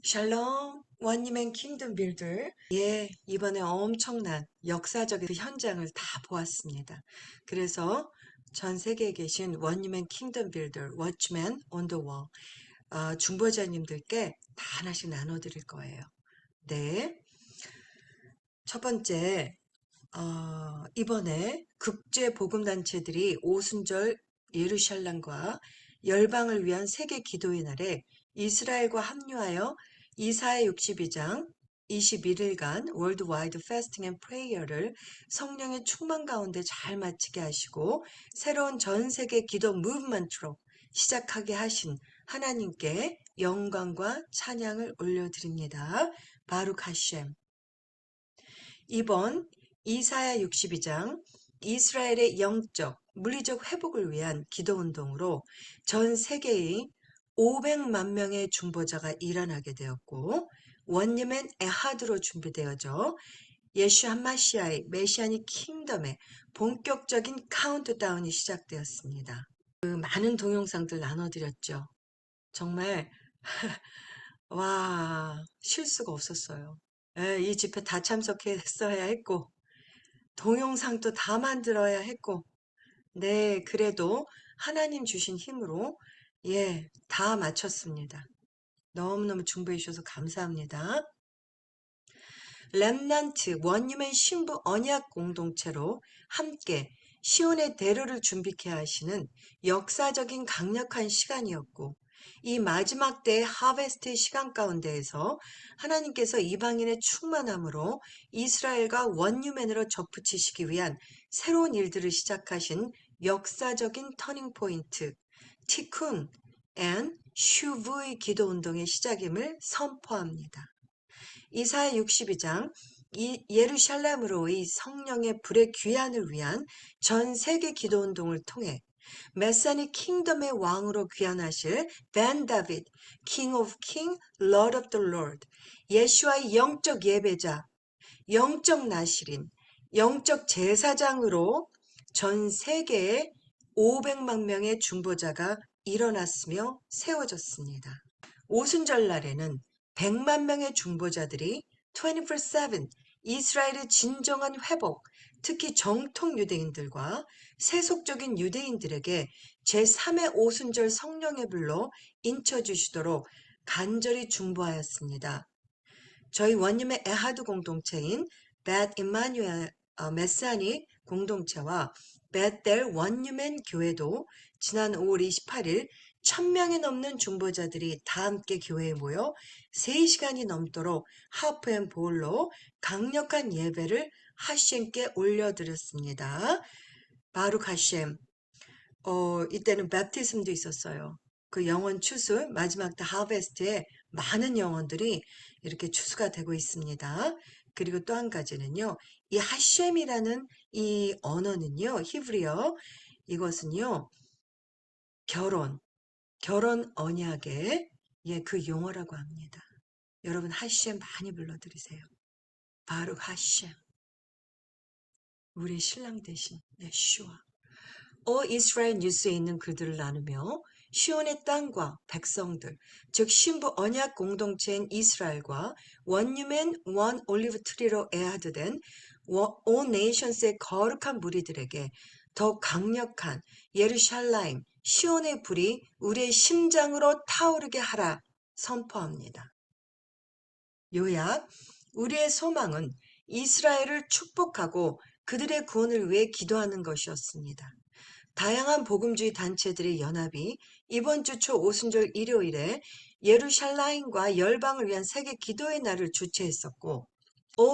샬롬, 원님의 킹덤 빌들. 예, 이번에 엄청난 역사적인 그 현장을 다 보았습니다. 그래서 전 세계에 계신 원님의 킹덤 빌들, 워치맨 온 더 월, 중보자님들께 다 하나씩 나눠드릴 거예요. 네. 첫 번째, 이번에 국제 복음단체들이 오순절 예루살렘과 열방을 위한 세계 기도의 날에 이스라엘과 합류하여 이사야 62장 21일간 월드와이드 패스팅 앤 프레이어를 성령의 충만 가운데 잘 마치게 하시고 새로운 전 세계 기도 무브먼트로 시작하게 하신 하나님께 영광과 찬양을 올려드립니다. 바룩 하셴. 이번 이사야 62장 이스라엘의 영적, 물리적 회복을 위한 기도운동으로 전 세계의 500만 명의 중보자가 일어나게 되었고 원예멘 에하드로 준비되어져 예수 한마시아의 메시아닉 킹덤의 본격적인 카운트다운이 시작되었습니다. 그 많은 동영상들 나눠드렸죠. 정말 와, 쉴 수가 없었어요. 이 집회 다 참석했어야 했고 동영상도 다 만들어야 했고 네, 그래도 하나님 주신 힘으로 다 마쳤습니다. 너무너무 중보해 주셔서 감사합니다. 렘넌트 원유맨 신부 언약 공동체로 함께 시온의 대로를 준비케 하시는 역사적인 강력한 시간이었고 이 마지막 때의 하베스트의 시간 가운데에서 하나님께서 이방인의 충만함으로 이스라엘과 원유맨으로 접붙이시기 위한 새로운 일들을 시작하신 역사적인 터닝포인트 티쿤 앤 슈브의 기도운동의 시작임을 선포합니다. 이사야 62장 예루살렘으로의 성령의 불의 귀환을 위한 전 세계 기도운동을 통해 메사닉 킹덤의 왕으로 귀환하실 벤 다빗, King of King, Lord of the Lord, 예수와의 영적 예배자, 영적 나실인, 영적 제사장으로 전 세계에 500만 명의 중보자가 일어났으며 세워졌습니다. 오순절날에는 100만 명의 중보자들이 24/7 이스라엘의 진정한 회복, 특히 정통 유대인들과 세속적인 유대인들에게 제3의 오순절 성령의 불로 인쳐주시도록 간절히 중보하였습니다. 저희 원님의 에하드 공동체인 벳 임마누엘 메사닉 공동체와 벳델 원유맨 교회도 지난 5월 28일 1000명이 넘는 중보자들이 다 함께 교회에 모여 3시간이 넘도록 하프 앤 볼로 강력한 예배를 하셴께 올려드렸습니다. 바룩 하셴. 이때는 베프티즘도 있었어요. 그 영혼 추수, 마지막 때 하베스트에 많은 영혼들이 이렇게 추수가 되고 있습니다. 그리고 또 한 가지는요, 이 하셴이라는 이 언어는요, 히브리어, 이것은요, 결혼 언약의 그 용어라고 합니다. 여러분 하셴 많이 불러드리세요. 바룩 하셴. 우리 신랑 대신 예슈아. 이스라엘 뉴스에 있는 글들을 나누며 시온의 땅과 백성들, 즉 신부 언약 공동체인 이스라엘과 원유맨 원 올리브 트리로 에하드된 온 네이션스의 거룩한 무리들에게 더 강력한 예루살렘, 시온의 불이 우리의 심장으로 타오르게 하라 선포합니다. 요약, 우리의 소망은 이스라엘을 축복하고 그들의 구원을 위해 기도하는 것이었습니다. 다양한 복음주의 단체들의 연합이 이번 주 초 오순절 일요일에 예루살렘과 열방을 위한 세계 기도의 날을 주최했었고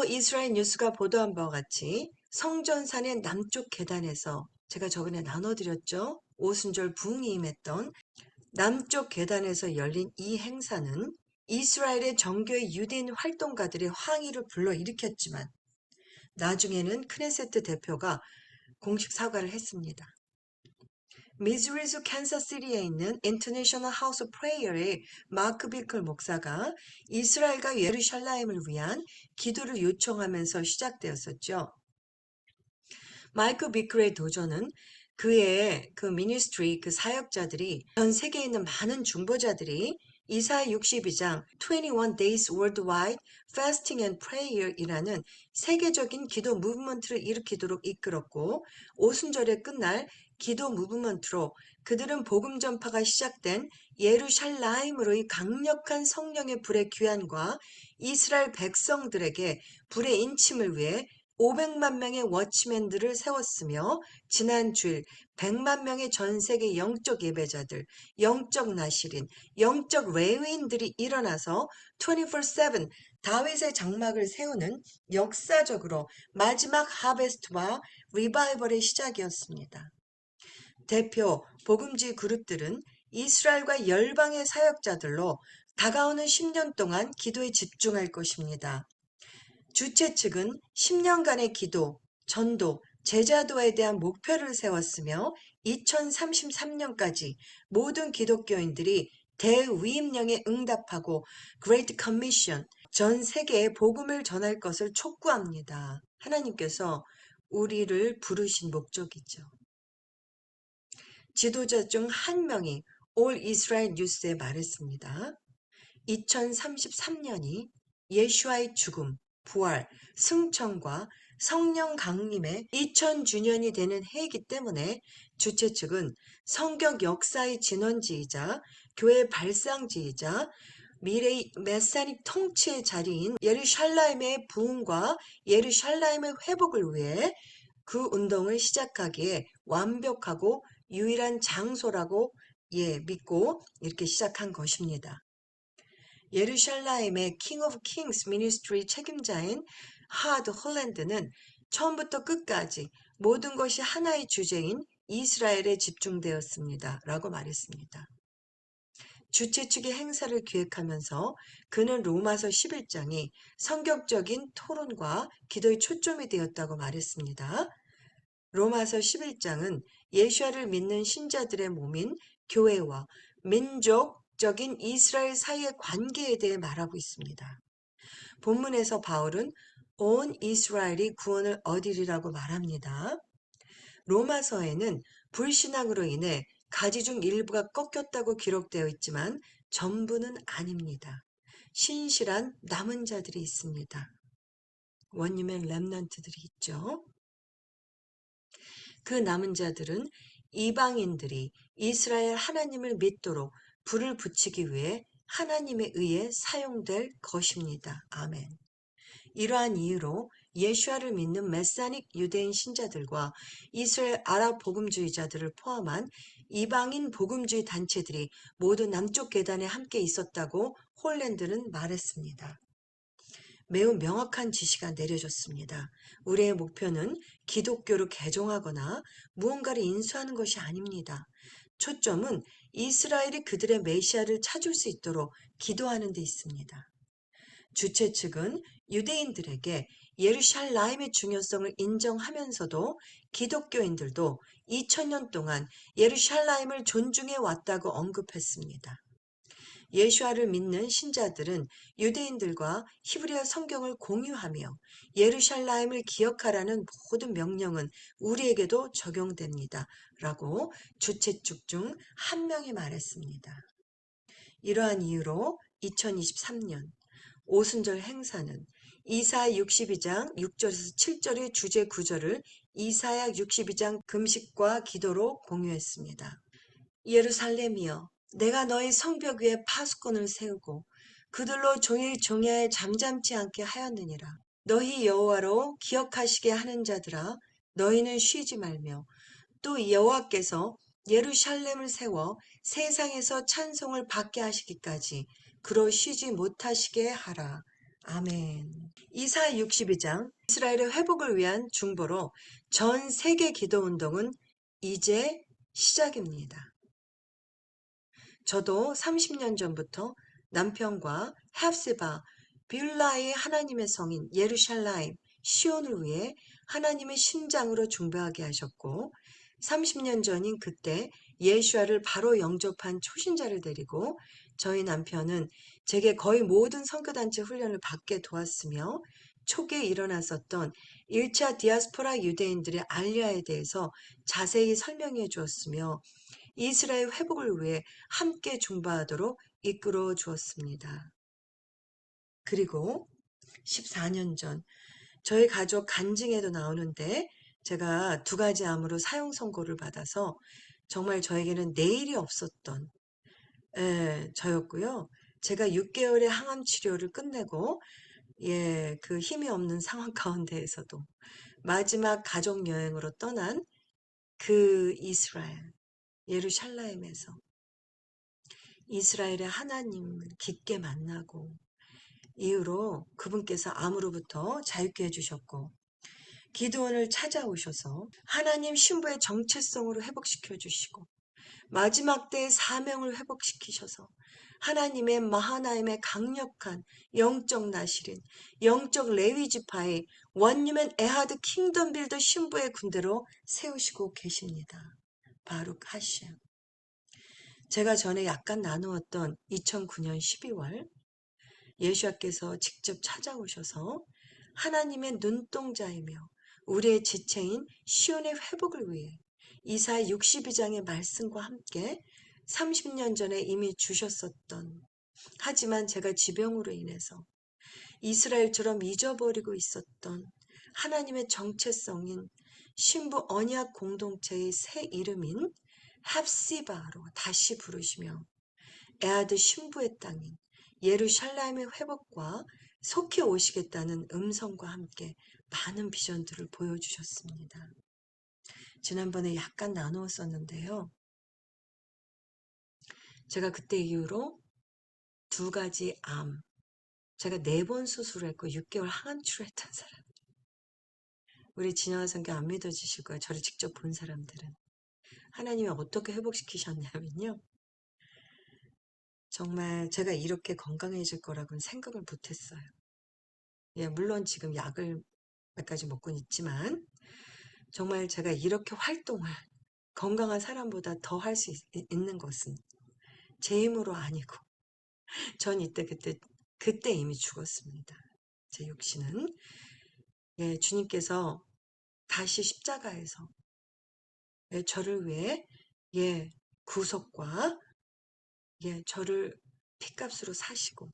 이스라엘 뉴스가 보도한 바와 같이 성전산의 남쪽 계단에서 제가 저번에 나눠드렸죠. 오순절 부흥이 임했던 남쪽 계단에서 열린 이 행사는 이스라엘의 정교의 유대인 활동가들의 항의를 불러일으켰지만 나중에는 크네세트 대표가 공식 사과를 했습니다. 미즈리주 캔사시티에 있는 인터내셔널 하우스 오브 프레이어의 마크 비클 목사가 이스라엘과 예루살렘을 위한 기도를 요청하면서 시작되었었죠. 마이크 비클의 도전은 그의 그 미니스트리, 그 사역자들이 전 세계에 있는 많은 중보자들이 이사야 62장 21 Days Worldwide Fasting and Prayer이라는 세계적인 기도 무브먼트를 일으키도록 이끌었고 오순절에 끝날 기도 무브먼트로 그들은 복음 전파가 시작된 예루살렘으로의 강력한 성령의 불의 귀환과 이스라엘 백성들에게 불의 인침을 위해 500만 명의 워치맨들을 세웠으며 지난 주일 100만 명의 전 세계 영적 예배자들, 영적 나실인, 영적 레위인들이 일어나서 24/7 다윗의 장막을 세우는 역사적으로 마지막 하베스트와 리바이벌의 시작이었습니다. 대표 복음주의 그룹들은 이스라엘과 열방의 사역자들로 다가오는 10년 동안 기도에 집중할 것입니다. 주최 측은 10년간의 기도, 전도, 제자도에 대한 목표를 세웠으며 2033년까지 모든 기독교인들이 대위임령에 응답하고 Great Commission, 전 세계에 복음을 전할 것을 촉구합니다. 하나님께서 우리를 부르신 목적이죠. 지도자 중 한 명이 All Israel 뉴스에 말했습니다. 2033년이 예수와의 죽음, 부활, 승천과 성령 강림의 2000주년이 되는 해이기 때문에 주최 측은 성경 역사의 진원지이자 교회 발상지이자 미래의 메사닉 통치의 자리인 예루살렘의 부흥과 예루살렘의 회복을 위해 그 운동을 시작하기에 완벽하고 유일한 장소라고 믿고 이렇게 시작한 것입니다. 예루살렘의 킹 오브 킹스 미니스트리 책임자인 하드 홀랜드는 처음부터 끝까지 모든 것이 하나의 주제인 이스라엘에 집중되었습니다. 라고 말했습니다. 주최 측의 행사를 기획하면서 그는 로마서 11장이 성경적인 토론과 기도의 초점이 되었다고 말했습니다. 로마서 11장은 예수와를 믿는 신자들의 몸인 교회와 민족적인 이스라엘 사이의 관계에 대해 말하고 있습니다. 본문에서 바울은 온 이스라엘이 구원을 얻으리라고 말합니다. 로마서에는 불신앙으로 인해 가지 중 일부가 꺾였다고 기록되어 있지만 전부는 아닙니다. 신실한 남은 자들이 있습니다. 원님의 렘넌트들이 있죠. 그 남은 자들은 이방인들이 이스라엘 하나님을 믿도록 불을 붙이기 위해 하나님에 의해 사용될 것입니다. 아멘. 이러한 이유로 예수와를 믿는 메사닉 유대인 신자들과 이스라엘 아랍 복음주의자들을 포함한 이방인 복음주의 단체들이 모두 남쪽 계단에 함께 있었다고 홀랜드는 말했습니다. 매우 명확한 지시가 내려졌습니다. 우리의 목표는 기독교를 개종하거나 무언가를 인수하는 것이 아닙니다. 초점은 이스라엘이 그들의 메시아를 찾을 수 있도록 기도하는 데 있습니다. 주최 측은 유대인들에게 예루살렘의 중요성을 인정하면서도 기독교인들도 2000년 동안 예루살렘을 존중해 왔다고 언급했습니다. 예수와를 믿는 신자들은 유대인들과 히브리어 성경을 공유하며 예루살렘을 기억하라는 모든 명령은 우리에게도 적용됩니다. 라고 주최 측 중 한 명이 말했습니다. 이러한 이유로 2023년 오순절 행사는 이사야 62장 6절에서 7절의 주제 구절을 이사야 62장 금식과 기도로 공유했습니다. 예루살렘이여 내가 너희 성벽 위에 파수꾼을 세우고 그들로 종일 종야에 잠잠치 않게 하였느니라. 너희 여호와로 기억하시게 하는 자들아 너희는 쉬지 말며 또 여호와께서 예루살렘을 세워 세상에서 찬송을 받게 하시기까지 그로 쉬지 못하시게 하라. 아멘. 이사야 62장 이스라엘의 회복을 위한 중보로 전 세계 기도운동은 이제 시작입니다. 저도 30년 전부터 남편과 헵시바, 빌라의 하나님의 성인 예루살렘, 시온을 위해 하나님의 심장으로 중보하게 하셨고 30년 전인 그때 예수와를 바로 영접한 초신자를 데리고 저희 남편은 제게 거의 모든 선교단체 훈련을 받게 도왔으며 초기에 일어났었던 1차 디아스포라 유대인들의 알리아에 대해서 자세히 설명해 주었으며 이스라엘 회복을 위해 함께 중보하도록 이끌어 주었습니다. 그리고 14년 전 저희 가족 간증에도 나오는데 제가 2가지 암으로 사형 선고를 받아서 정말 저에게는 내일이 없었던 저였고요. 제가 6개월의 항암 치료를 끝내고 그 힘이 없는 상황 가운데에서도 마지막 가족 여행으로 떠난 그 이스라엘, 예루살렘에서 이스라엘의 하나님을 깊게 만나고 이후로 그분께서 암으로부터 자유케 해주셨고 기드온을 찾아오셔서 하나님 신부의 정체성으로 회복시켜 주시고 마지막 때의 사명을 회복시키셔서 하나님의 마하나임의 강력한 영적 나실인 영적 레위 지파의 원유맨 에하드 킹덤 빌더 신부의 군대로 세우시고 계십니다. 바룩 하셴. 제가 전에 약간 나누었던 2009년 12월 예수와께서 직접 찾아오셔서 하나님의 눈동자이며 우리의 지체인 시온의 회복을 위해 이사야 62장의 말씀과 함께 30년 전에 이미 주셨었던, 하지만 제가 지병으로 인해서 이스라엘처럼 잊어버리고 있었던 하나님의 정체성인 신부 언약 공동체의 새 이름인 합시바로 다시 부르시며 에아드 신부의 땅인 예루살렘의 회복과 속히 오시겠다는 음성과 함께 많은 비전들을 보여주셨습니다. 지난번에 약간 나누었었는데요. 제가 그때 이후로 2가지 암, 제가 4번 수술을 했고 6개월 항암 치료했던 사람. 우리 진영아 선교 안 믿어지실 거예요. 저를 직접 본 사람들은. 하나님이 어떻게 회복시키셨냐면요. 정말 제가 이렇게 건강해질 거라고는 생각을 못했어요. 물론 지금 약을 몇 가지 먹고는 있지만 정말 제가 이렇게 활동을 건강한 사람보다 더 할 수 있는 것은 제 힘으로 아니고 전 그때 이미 죽었습니다. 제 육신은 주님께서 다시 십자가에서 저를 위해 구속과 저를 핏값으로 사시고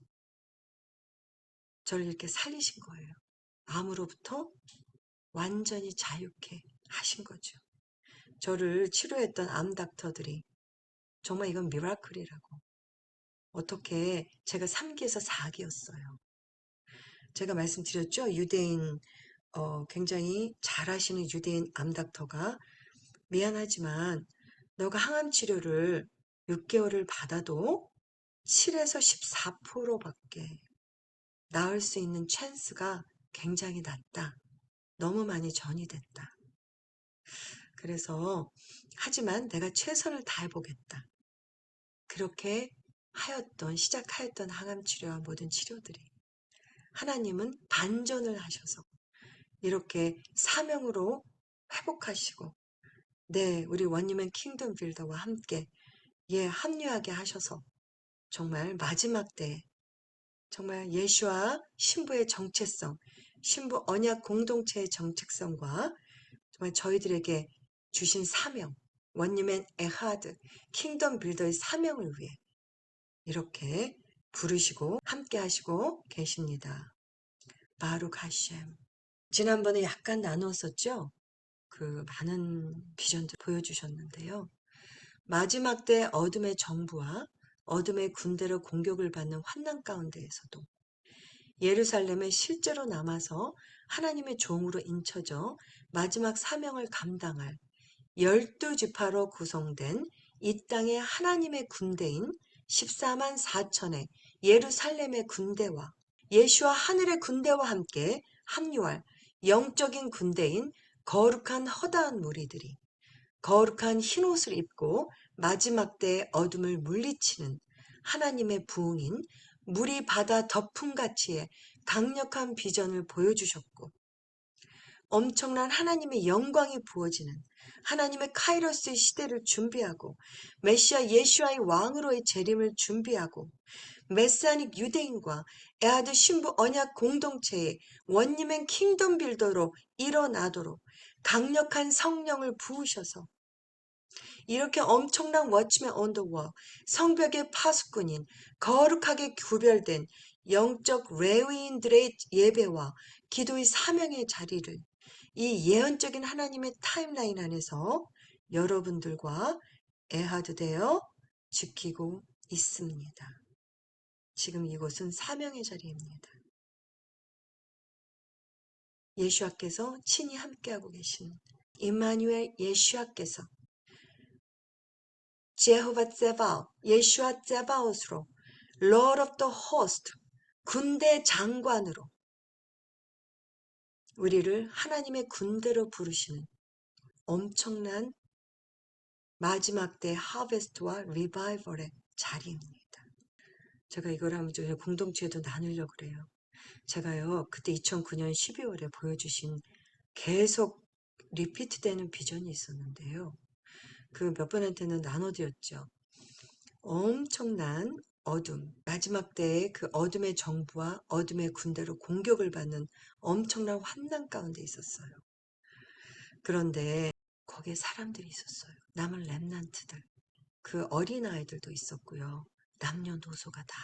저를 이렇게 살리신 거예요. 암으로부터 완전히 자유케 하신 거죠. 저를 치료했던 암 닥터들이 정말 이건 미라클이라고. 어떻게 제가 3기에서 4기였어요. 제가 말씀드렸죠. 유대인 굉장히 잘하시는 유대인 암 닥터가 미안하지만 너가 항암 치료를 6개월을 받아도 7에서 14%밖에 나을 수 있는 찬스가 굉장히 낮다. 너무 많이 전이됐다. 그래서 하지만 내가 최선을 다해보겠다. 그렇게 시작하였던 항암 치료와 모든 치료들이 하나님은 반전을 하셔서 이렇게 사명으로 회복하시고 우리 원유맨 킹덤 빌더와 함께 합류하게 하셔서 정말 마지막 때 정말 예수와 신부의 정체성, 신부 언약 공동체의 정체성과 정말 저희들에게 주신 사명, 원유맨 에하드 킹덤 빌더의 사명을 위해 이렇게 부르시고 함께 하시고 계십니다. 바룩 하셴. 지난번에 약간 나누었었죠? 그 많은 비전들 보여주셨는데요. 마지막 때 어둠의 정부와 어둠의 군대로 공격을 받는 환난 가운데에서도 예루살렘에 실제로 남아서 하나님의 종으로 인쳐져 마지막 사명을 감당할 12지파로 구성된 이 땅의 하나님의 군대인 14만 4천의 예루살렘의 군대와 예수와 하늘의 군대와 함께 합류할 영적인 군대인 거룩한 허다한 무리들이 거룩한 흰옷을 입고 마지막 때의 어둠을 물리치는 하나님의 부흥인 물이 바다 덮음같이의 강력한 비전을 보여주셨고 엄청난 하나님의 영광이 부어지는 하나님의 카이로스의 시대를 준비하고 메시아 예수와의 왕으로의 재림을 준비하고 메시아닉 유대인과 에하드 신부 언약 공동체의 원리맨 킹덤 빌더로 일어나도록 강력한 성령을 부으셔서 이렇게 엄청난 워치맨 on the wall, 성벽의 파수꾼인 거룩하게 구별된 영적 레위인들의 예배와 기도의 사명의 자리를 이 예언적인 하나님의 타임라인 안에서 여러분들과 애하드되어 지키고 있습니다. 지금 이곳은 사명의 자리입니다. 예수와께서 친히 함께하고 계신 임마누엘 예수와께서 제호바 세바옷, 예수와 세바옷으로 Lord of the Host, 군대 장관으로 우리를 하나님의 군대로 부르시는 엄청난 마지막 때 하베스트와 리바이벌의 자리입니다. 제가 이걸 하면 저 공동체에도 나누려고 그래요. 제가요 그때 2009년 12월에 보여주신 계속 리피트되는 비전이 있었는데요. 그 몇 번한테는 나눠드렸죠. 엄청난 어둠, 마지막 때의 그 어둠의 정부와 어둠의 군대로 공격을 받는 엄청난 환난 가운데 있었어요. 그런데 거기에 사람들이 있었어요. 남은 렘넌트들, 그 어린아이들도 있었고요. 남녀노소가 다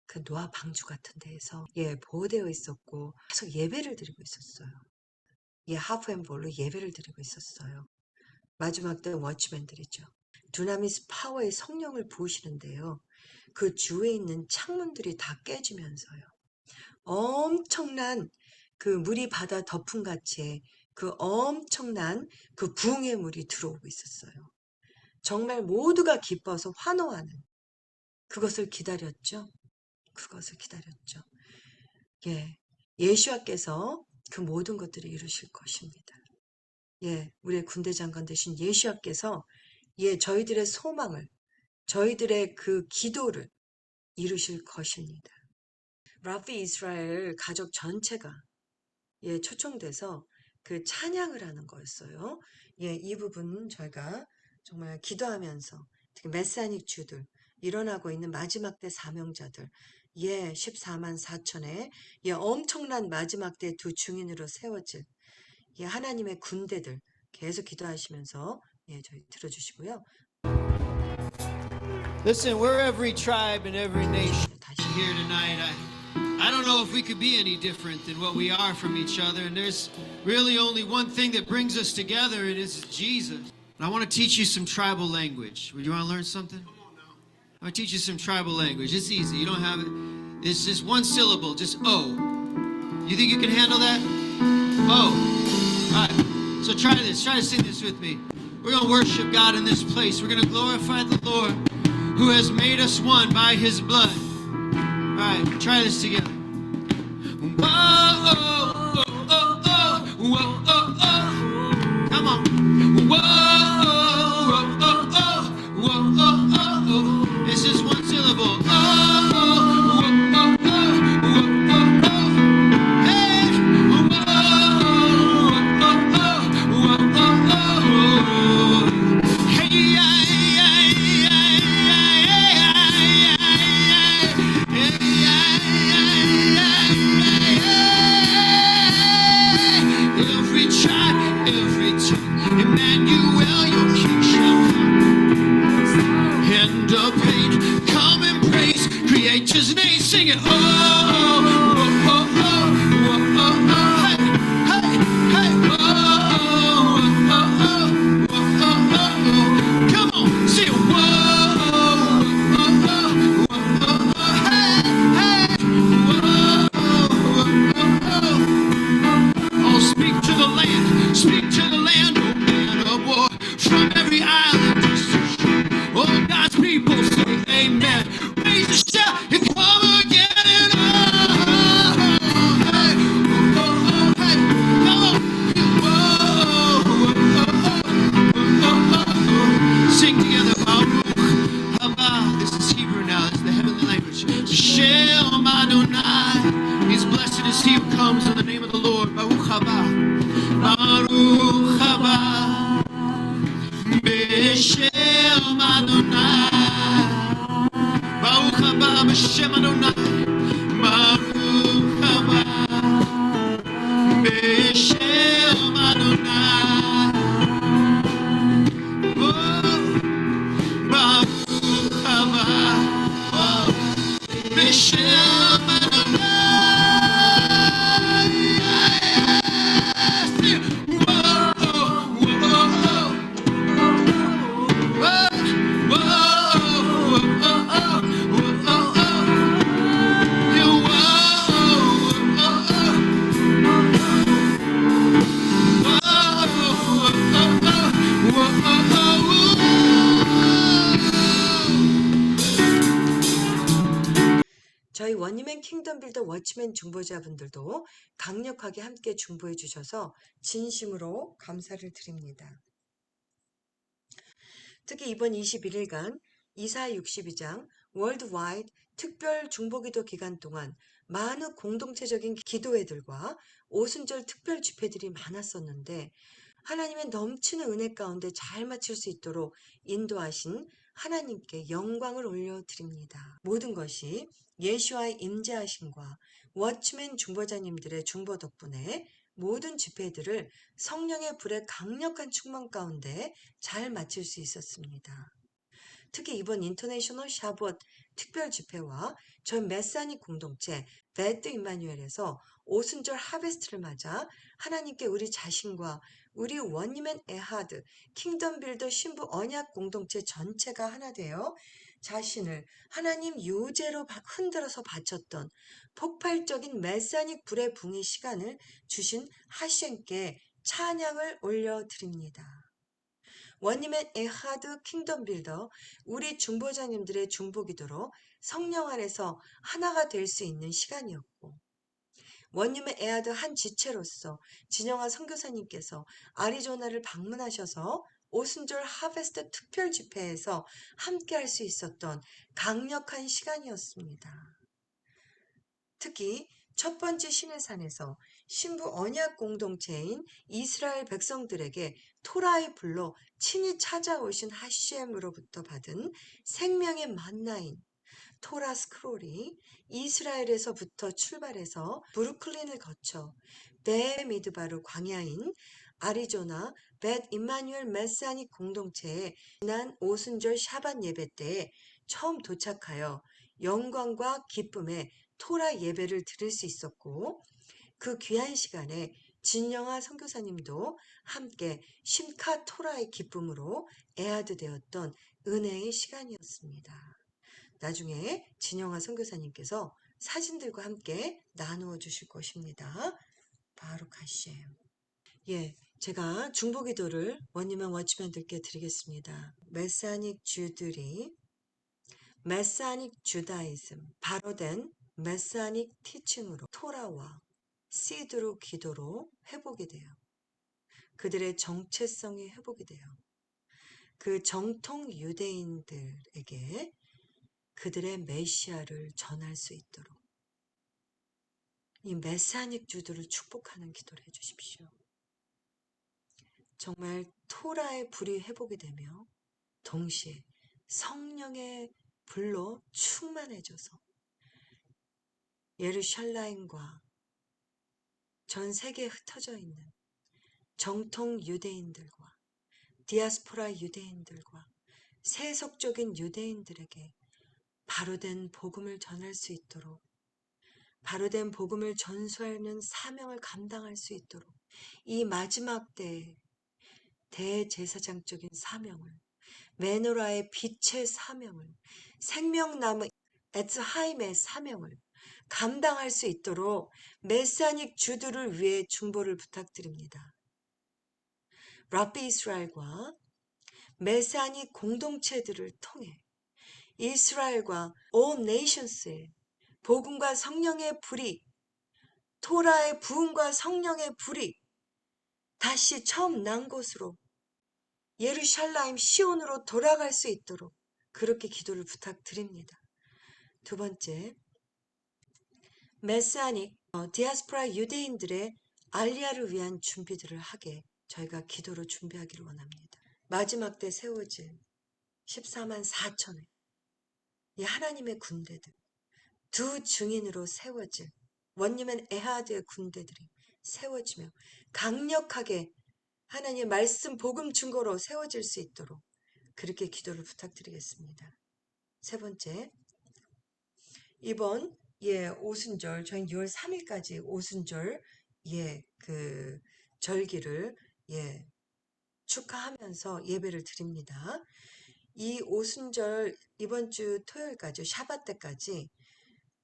그 노아 방주 같은 데에서 보호되어 있었고 계속 예배를 드리고 있었어요. 하프앤볼로 예배를 드리고 있었어요. 마지막 때 워치맨들이죠. 두나미스 파워의 성령을 부으시는데요. 그 주위에 있는 창문들이 다 깨지면서요. 엄청난 그 물이 바다 덮음같이 그 엄청난 그 부흥의 물이 들어오고 있었어요. 정말 모두가 기뻐서 환호하는 그것을 기다렸죠. 그것을 기다렸죠. 예수와께서 그 모든 것들을 이루실 것입니다. 우리의 군대 장관 되신 예수와께서 저희들의 소망을, 저희들의 그 기도를 이루실 것입니다. 라피 이스라엘 가족 전체가 초청돼서 그 찬양을 하는 거였어요. 이 부분 저희가 정말 기도하면서 특히 메사닉 주들, 일어나고 있는 마지막 때 사명자들, 14만 4천의 엄청난 마지막 때 두 증인으로 세워질 하나님의 군대들 계속 기도하시면서 저희 들어주시고요. Listen, we're every tribe and every nation here tonight. I don't know if we could be any different than what we are from each other. And there's really only one thing that brings us together, and it's Jesus. And I want to teach you some tribal language. Would you want to learn something? I'm going to teach you some tribal language. It's easy. You don't have it. It's just one syllable, just O. You think you can handle that? O. All right. So try this. Try to sing this with me. We're going to worship God in this place. We're going to glorify the Lord who has made us one by his blood. All right. Try this together. Whoa, oh, oh, oh, oh, whoa, oh, oh. Come on. Whoa, oh, oh, oh, whoa, oh, oh, oh. It's just one syllable. Oh, oh, oh, oh, oh, oh, oh. Hey, whoa, oh, oh, oh, whoa, oh, oh. Hey, every tribe, every tongue, Emmanuel, your king shall come. Hand of pain, come and praise, Creator's name, sing it. Oh, oh, oh, oh, oh, oh, oh, hey, hey, hey, oh, oh, oh, oh, oh, oh, oh. Come on, sing it. Whoa, oh, oh, oh, oh, oh, hey, hey, whoa, oh, oh, oh. Oh, speak to the land, oh man of war, from every island to sea. Oh, God's people say amen. Raise a shout and come again and oh, hey, oh, oh, hey, come on. Oh, oh, oh, oh, oh. Sing together, Baruch haba. This is Hebrew now, this is the heavenly language. Shem Adonai, he's blessed is he who comes in the name of the Lord. Baruch haba. Baruch haba, B'Shem Adonai. Baruch haba, B'Shem Adonai. Baruch haba, B'Shem Adonai. 저희 원니맨 킹덤 빌더 워치맨 중보자분들도 강력하게 함께 중보해 주셔서 진심으로 감사를 드립니다. 특히 이번 21일간 이사 62장 월드와이드 특별 중보기도 기간 동안 많은 공동체적인 기도회들과 오순절 특별 집회들이 많았었는데 하나님의 넘치는 은혜 가운데 잘 마칠 수 있도록 인도하신 하나님께 영광을 올려드립니다. 모든 것이 예수와의 임재하심과 워치맨 중보자님들의 중보 덕분에 모든 집회들을 성령의 불의 강력한 충만 가운데 잘 마칠 수 있었습니다. 특히 이번 인터내셔널 샤봇 특별 집회와 전 메사닉 공동체 베드 임마누엘에서 오순절 하베스트를 맞아 하나님께 우리 자신과 우리 원니맨 에하드 킹덤 빌더 신부 언약 공동체 전체가 하나 되어 자신을 하나님 요제로 흔들어서 바쳤던 폭발적인 메사닉 불의 붕의 시간을 주신 하셴께 찬양을 올려드립니다. 원님의 에하드 킹덤 빌더 우리 중보자님들의 중보기도로 성령 안에서 하나가 될 수 있는 시간이었고 원님의 에하드 한 지체로서 진영아 선교사님께서 아리조나를 방문하셔서 오순절 하베스트 특별 집회에서 함께 할 수 있었던 강력한 시간이었습니다. 특히 첫 번째 시내산에서 신부 언약 공동체인 이스라엘 백성들에게 토라의 불로 친히 찾아오신 하셴으로부터 받은 생명의 만나인 토라 스크롤이 이스라엘에서부터 출발해서 브루클린을 거쳐 베미드바르 광야인 아리조나 벳 임마누엘 메사닉 공동체에 지난 오순절 샤반 예배 때에 처음 도착하여 영광과 기쁨에 토라 예배를 드릴 수 있었고 그 귀한 시간에 진영아 선교사님도 함께 심카 토라의 기쁨으로 에하드 되었던 은혜의 시간이었습니다. 나중에 진영아 선교사님께서 사진들과 함께 나누어 주실 것입니다. 바로 가시에요. 예, 제가 중보기도를 원님은 워치맨들께 드리겠습니다. 메사닉 주들이 메사닉 주다이즘, 바로 된 메사닉 티칭으로 토라와 시드로 기도로 회복이 돼요. 그들의 정체성이 회복이 돼요. 그 정통 유대인들에게 그들의 메시아를 전할 수 있도록 이 메사닉 주들을 축복하는 기도를 해주십시오. 정말 토라의 불이 회복이 되며 동시에 성령의 불로 충만해져서 예루살렘과 전 세계에 흩어져 있는 정통 유대인들과 디아스포라 유대인들과 세속적인 유대인들에게 바로된 복음을 전할 수 있도록 바로된 복음을 전수하는 사명을 감당할 수 있도록 이 마지막 때에 대제사장적인 사명을 메노라의 빛의 사명을 생명나무 에츠하임의 사명을 감당할 수 있도록 메사닉 주들을 위해 중보를 부탁드립니다. 랍비 이스라엘과 메사닉 공동체들을 통해 이스라엘과 all nations의 복음과 성령의 불이 토라의 부흥과 성령의 불이 다시 처음 난 곳으로 예루살렘 시온으로 돌아갈 수 있도록 그렇게 기도를 부탁드립니다. 두 번째, 메사닉 디아스포라 유대인들의 알리아를 위한 준비들을 하게 저희가 기도로 준비하기를 원합니다. 마지막 때 세워질 14만 4천의 이 하나님의 군대들, 두 증인으로 세워질 원님은 에하드의 군대들이 세워지며 강력하게 하나님의 말씀 복음 증거로 세워질 수 있도록 그렇게 기도를 부탁드리겠습니다. 세 번째, 이번 오순절 저희 6월 3일까지 오순절 그 절기를 축하하면서 예배를 드립니다. 이 오순절 이번 주 토요일까지 샤밧 때까지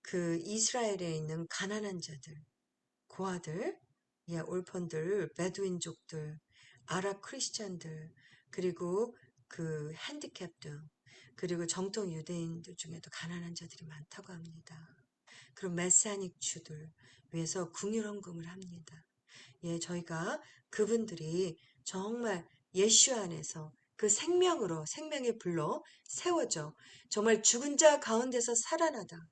그 이스라엘에 있는 가난한 자들, 고아들, 올펀들, 베두인족들, 아랍 크리스찬들, 그리고 그 핸디캡들, 그리고 정통 유대인들 중에도 가난한 자들이 많다고 합니다. 그런 메시아닉 주들 위해서 궁율 헌금을 합니다. 예, 저희가 그분들이 정말 예수 안에서 그 생명으로 생명의 불로 세워져 정말 죽은 자 가운데서 살아나다.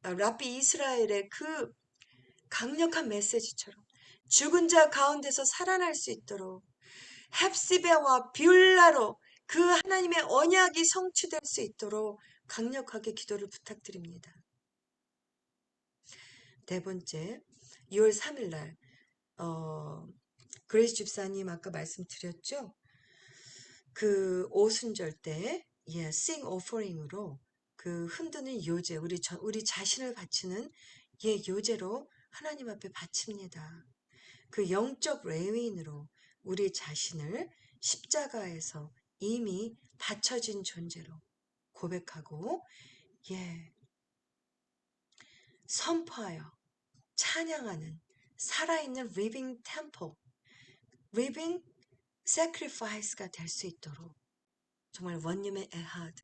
랍비 이스라엘의 그 강력한 메시지처럼 죽은 자 가운데서 살아날 수 있도록 헵시베와 뷰라로 그 하나님의 언약이 성취될 수 있도록 강력하게 기도를 부탁드립니다. 네 번째, 6월 3일 날 그레이스 집사님 아까 말씀드렸죠? 그 오순절 때 sing offering으로 그 흔드는 요제, 우리 자신을 바치는 요제로 하나님 앞에 바칩니다. 그 영적 레위인으로 우리 자신을 십자가에서 이미 바쳐진 존재로 고백하고 선포하여 찬양하는 살아있는 living temple, living sacrifice가 될 수 있도록 정말 원님의 에하드,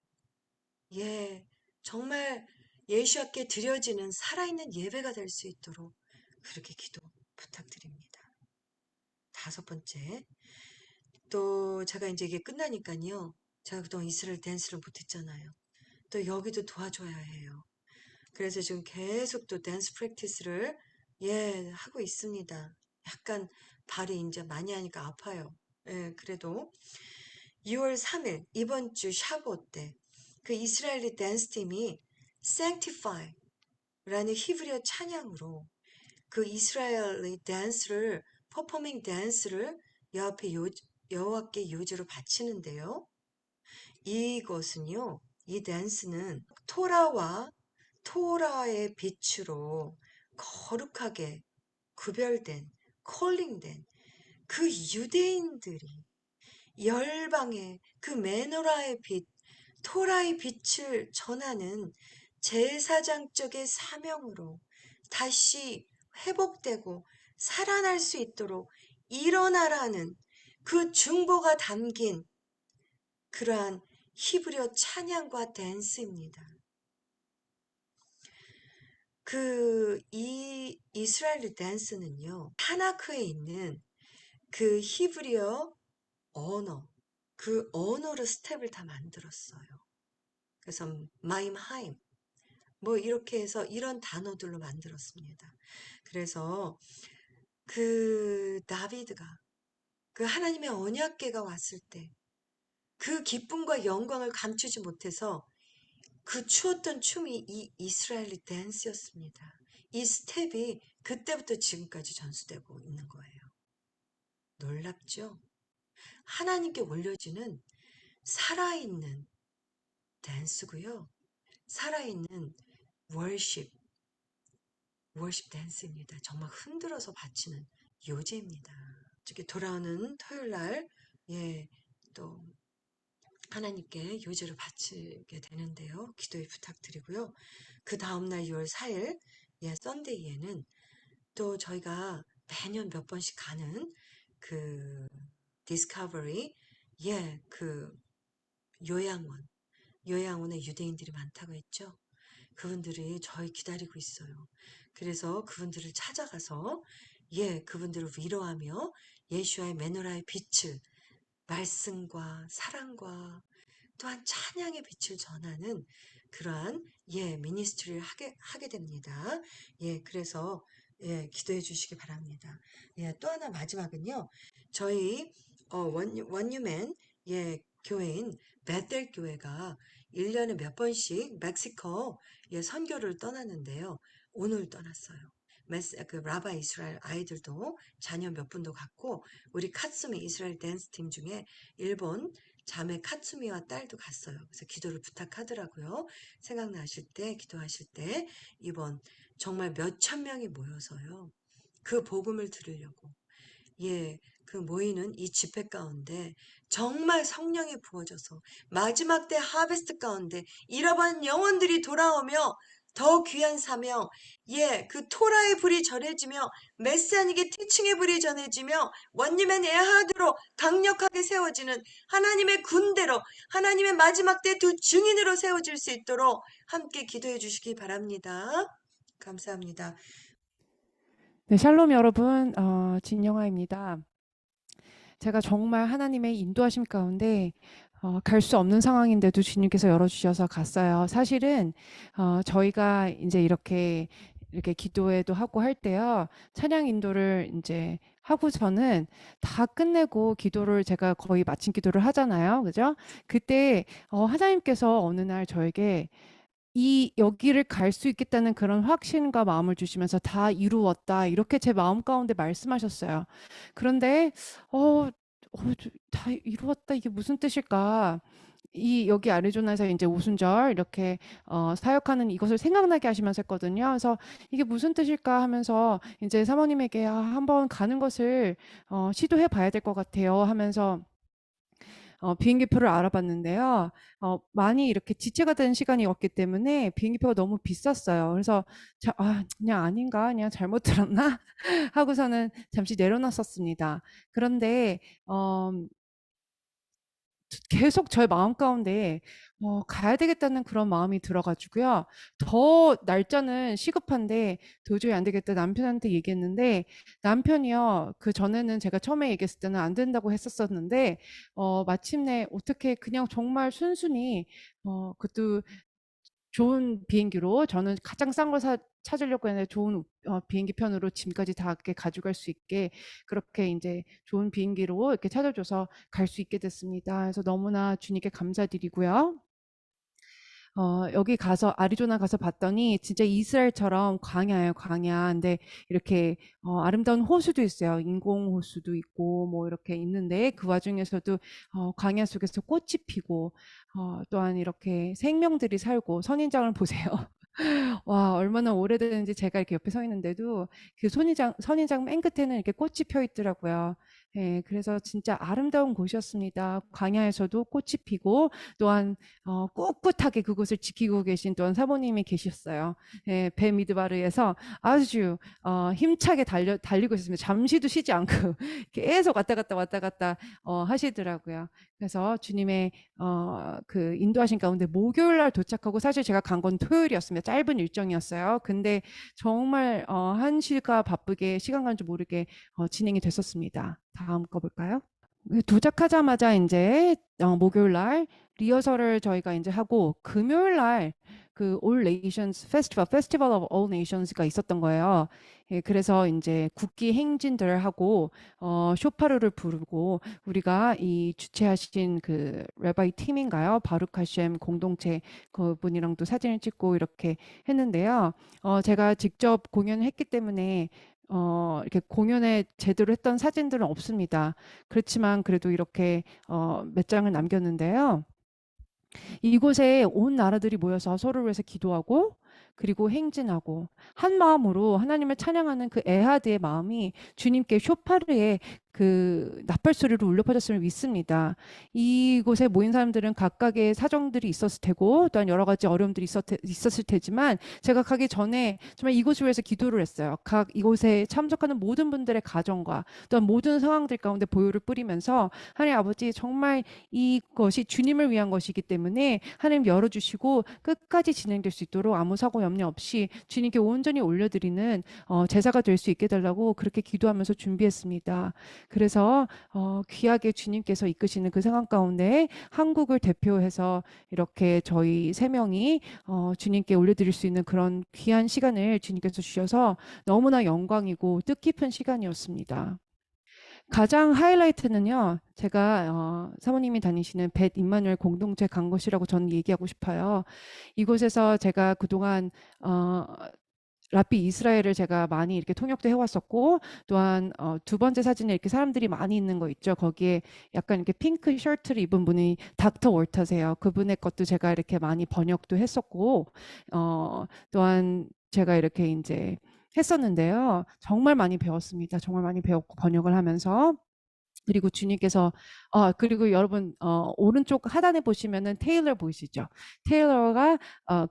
정말 예수께 드려지는 살아있는 예배가 될 수 있도록 그렇게 기도 부탁드립니다. 다섯 번째, 또 제가 이제 이게 끝나니까요. 제가 그동안 이스라엘 댄스를 못했잖아요. 또 여기도 도와줘야 해요. 그래서 지금 계속 또 댄스 프랙티스를 하고 있습니다. 약간 발이 이제 많이 하니까 아파요. 그래도 6월 3일 이번 주 샤봇 때 그 이스라엘리 댄스 팀이 Sanctify라는 히브리어 찬양으로 그 이스라엘리 댄스를 퍼포밍 댄스를 여호와께 요제로 바치는데요. 이것은요, 이 댄스는 토라의 빛으로 거룩하게 구별된, 콜링된 그 유대인들이 열방의 그 메노라의 빛, 토라의 빛을 전하는 제사장적의 사명으로 다시 회복되고 살아날 수 있도록 일어나라는 그 중보가 담긴 그러한 히브리어 찬양과 댄스입니다. 이 이스라엘 댄스는요, 타나크에 있는 그 히브리어 언어, 그 언어로 스텝을 다 만들었어요. 그래서 마임하임, 이렇게 해서 이런 단어들로 만들었습니다. 그래서 그 다비드가 그 하나님의 언약궤가 왔을 때 그 기쁨과 영광을 감추지 못해서 그 추었던 춤이 이 이스라엘리 댄스였습니다. 이 스텝이 그때부터 지금까지 전수되고 있는 거예요. 놀랍죠? 하나님께 올려지는 살아있는 댄스고요. 살아있는 월십 댄스입니다. 정말 흔들어서 바치는 요제입니다. 이렇게 돌아오는 토요일 날, 또 하나님께 요제를 바치게 되는데요. 기도에 부탁드리고요. 그 다음날 6월 4일, 썬데이에는 또 저희가 매년 몇 번씩 가는 그 디스커버리, 그 요양원에 유대인들이 많다고 했죠. 그분들이 저희 기다리고 있어요. 그래서 그분들을 찾아가서 그분들을 위로하며 예수와의 메노라의 빛을 말씀과 사랑과 또한 찬양의 빛을 전하는 그러한 미니스트리를 하게 됩니다. 그래서 기도해 주시기 바랍니다. 또 하나 마지막은요. 저희 원유맨 교회인 베델 교회가 1년에 몇 번씩 멕시코 선교를 떠나는데요. 오늘 떠났어요. 그 라바 이스라엘 아이들도 자녀 몇 분도 갔고 우리 카츠미 이스라엘 댄스 팀 중에 일본 자매 카츠미와 딸도 갔어요. 그래서 기도를 부탁하더라고요. 생각나실 때 기도하실 때 이번 정말 몇천 명이 모여서요. 그 복음을 들으려고 그 모이는 이 집회 가운데 정말 성령이 부어져서 마지막 때 하베스트 가운데 잃어버린 영혼들이 돌아오며 더 귀한 사명, 그 토라의 불이 전해지며 메시아닉의 티칭의 불이 전해지며 원님의 에하드로 강력하게 세워지는 하나님의 군대로 하나님의 마지막 때 두 증인으로 세워질 수 있도록 함께 기도해 주시기 바랍니다. 감사합니다. 네, 샬롬 여러분, 진영아입니다. 제가 정말 하나님의 인도하심 가운데 갈 수 없는 상황인데도 주님께서 열어주셔서 갔어요. 사실은 저희가 이제 이렇게 기도회도 하고 할 때요, 찬양 인도를 이제 하고서는 다 끝내고 기도를 제가 거의 마친 기도를 하잖아요, 그죠? 그때 하나님께서 어느 날 저에게 여기를 갈 수 있겠다는 그런 확신과 마음을 주시면서 다 이루었다. 이렇게 제 마음 가운데 말씀하셨어요. 그런데, 다 이루었다. 이게 무슨 뜻일까? 여기 아리조나에서 이제 오순절 이렇게 사역하는 이것을 생각나게 하시면서 했거든요. 그래서 이게 무슨 뜻일까 하면서 이제 사모님에게 한번 가는 것을 시도해 봐야 될 것 같아요 하면서 비행기표를 알아봤는데요. 많이 이렇게 지체가 된 시간이었기 때문에 비행기표가 너무 비쌌어요. 그래서 그냥 아닌가? 그냥 잘못 들었나? 하고서는 잠시 내려놨었습니다. 그런데 계속 저의 마음 가운데 가야 되겠다는 그런 마음이 들어가지고요. 더 날짜는 시급한데 도저히 안 되겠다 남편한테 얘기했는데, 남편이요, 그 전에는 제가 처음에 얘기했을 때는 안 된다고 했었었는데 마침내 어떻게 그냥 정말 순순히 그것도 좋은 비행기로, 저는 가장 싼 걸 찾으려고 했는데 좋은 비행기 편으로 짐까지 다 이렇게 가져갈 수 있게 그렇게 이제 좋은 비행기로 이렇게 찾아줘서 갈 수 있게 됐습니다. 그래서 너무나 주님께 감사드리고요. 여기 가서 아리조나 가서 봤더니 진짜 이스라엘처럼 광야예요, 광야. 근데 이렇게 아름다운 호수도 있어요. 인공 호수도 있고 뭐 이렇게 있는데 그 와중에서도 광야 속에서 꽃이 피고 또한 이렇게 생명들이 살고, 선인장을 보세요. 와, 얼마나 오래됐는지 제가 이렇게 옆에 서 있는데도 그 선인장 맨 끝에는 이렇게 꽃이 펴 있더라고요. 예, 그래서 진짜 아름다운 곳이었습니다. 광야에서도 꽃이 피고 또한 꿋꿋하게 그곳을 지키고 계신 또한 사모님이 계셨어요. 예, 베미드바르에서 아주 힘차게 달리고 있었습니다. 잠시도 쉬지 않고 계속 왔다 갔다 하시더라고요. 그래서 주님의 그 인도하신 가운데 목요일 날 도착하고, 사실 제가 간 건 토요일이었습니다. 짧은 일정이었어요. 근데 정말 한시가 바쁘게 시간 간 줄 모르게 진행이 됐었습니다. 다음 거 볼까요? 도착하자마자 이제 목요일 날 리허설을 저희가 이제 하고, 금요일 날 그 All Nations Festival of All Nations가 있었던 거예요. 예, 그래서 이제 국기 행진들을 하고 쇼파르를 부르고, 우리가 이 주최하신 그 레바이 팀인가요? 바룩 하셴 공동체 그분이랑도 사진을 찍고 이렇게 했는데요. 제가 직접 공연을 했기 때문에 이렇게 공연에 제대로 했던 사진들은 없습니다. 그렇지만 그래도 이렇게 몇 장을 남겼는데요. 이곳에 온 나라들이 모여서 서로를 위해서 기도하고 그리고 행진하고 한 마음으로 하나님을 찬양하는 그 에하드의 마음이 주님께 쇼파르의 그 나팔소리로 울려 퍼졌음을 믿습니다. 이곳에 모인 사람들은 각각의 사정들이 있었을 테고 또한 여러 가지 어려움들이 있었을 테지만, 제가 가기 전에 정말 이곳을 위해서 기도를 했어요. 각 이곳에 참석하는 모든 분들의 가정과 또한 모든 상황들 가운데 보혈을 뿌리면서, 하나님 아버지, 정말 이것이 주님을 위한 것이기 때문에 하나님 열어주시고 끝까지 진행될 수 있도록 아무 사고 염려 없이 주님께 온전히 올려드리는 제사가 될 수 있게 달라고 그렇게 기도하면서 준비했습니다. 그래서 귀하게 주님께서 이끄시는 그 상황 가운데 한국을 대표해서 이렇게 저희 세 명이 주님께 올려드릴 수 있는 그런 귀한 시간을 주님께서 주셔서 너무나 영광이고 뜻깊은 시간이었습니다. 가장 하이라이트는요, 제가 사모님이 다니시는 벳 임마누엘 공동체 간 것이라고 저는 얘기하고 싶어요. 이곳에서 제가 그동안 라삐 이스라엘을 제가 많이 이렇게 통역도 해왔었고, 또한 두 번째 사진에 이렇게 사람들이 많이 있는 거 있죠. 거기에 약간 이렇게 핑크 셔츠를 입은 분이 닥터 월터세요. 그분의 것도 제가 이렇게 많이 번역도 했었고, 또한 제가 이렇게 이제 했었는데요. 정말 많이 배웠습니다. 정말 많이 배웠고 번역을 하면서 그리고 주님께서 그리고 여러분 오른쪽 하단에 보시면은 테일러 보이시죠? 테일러가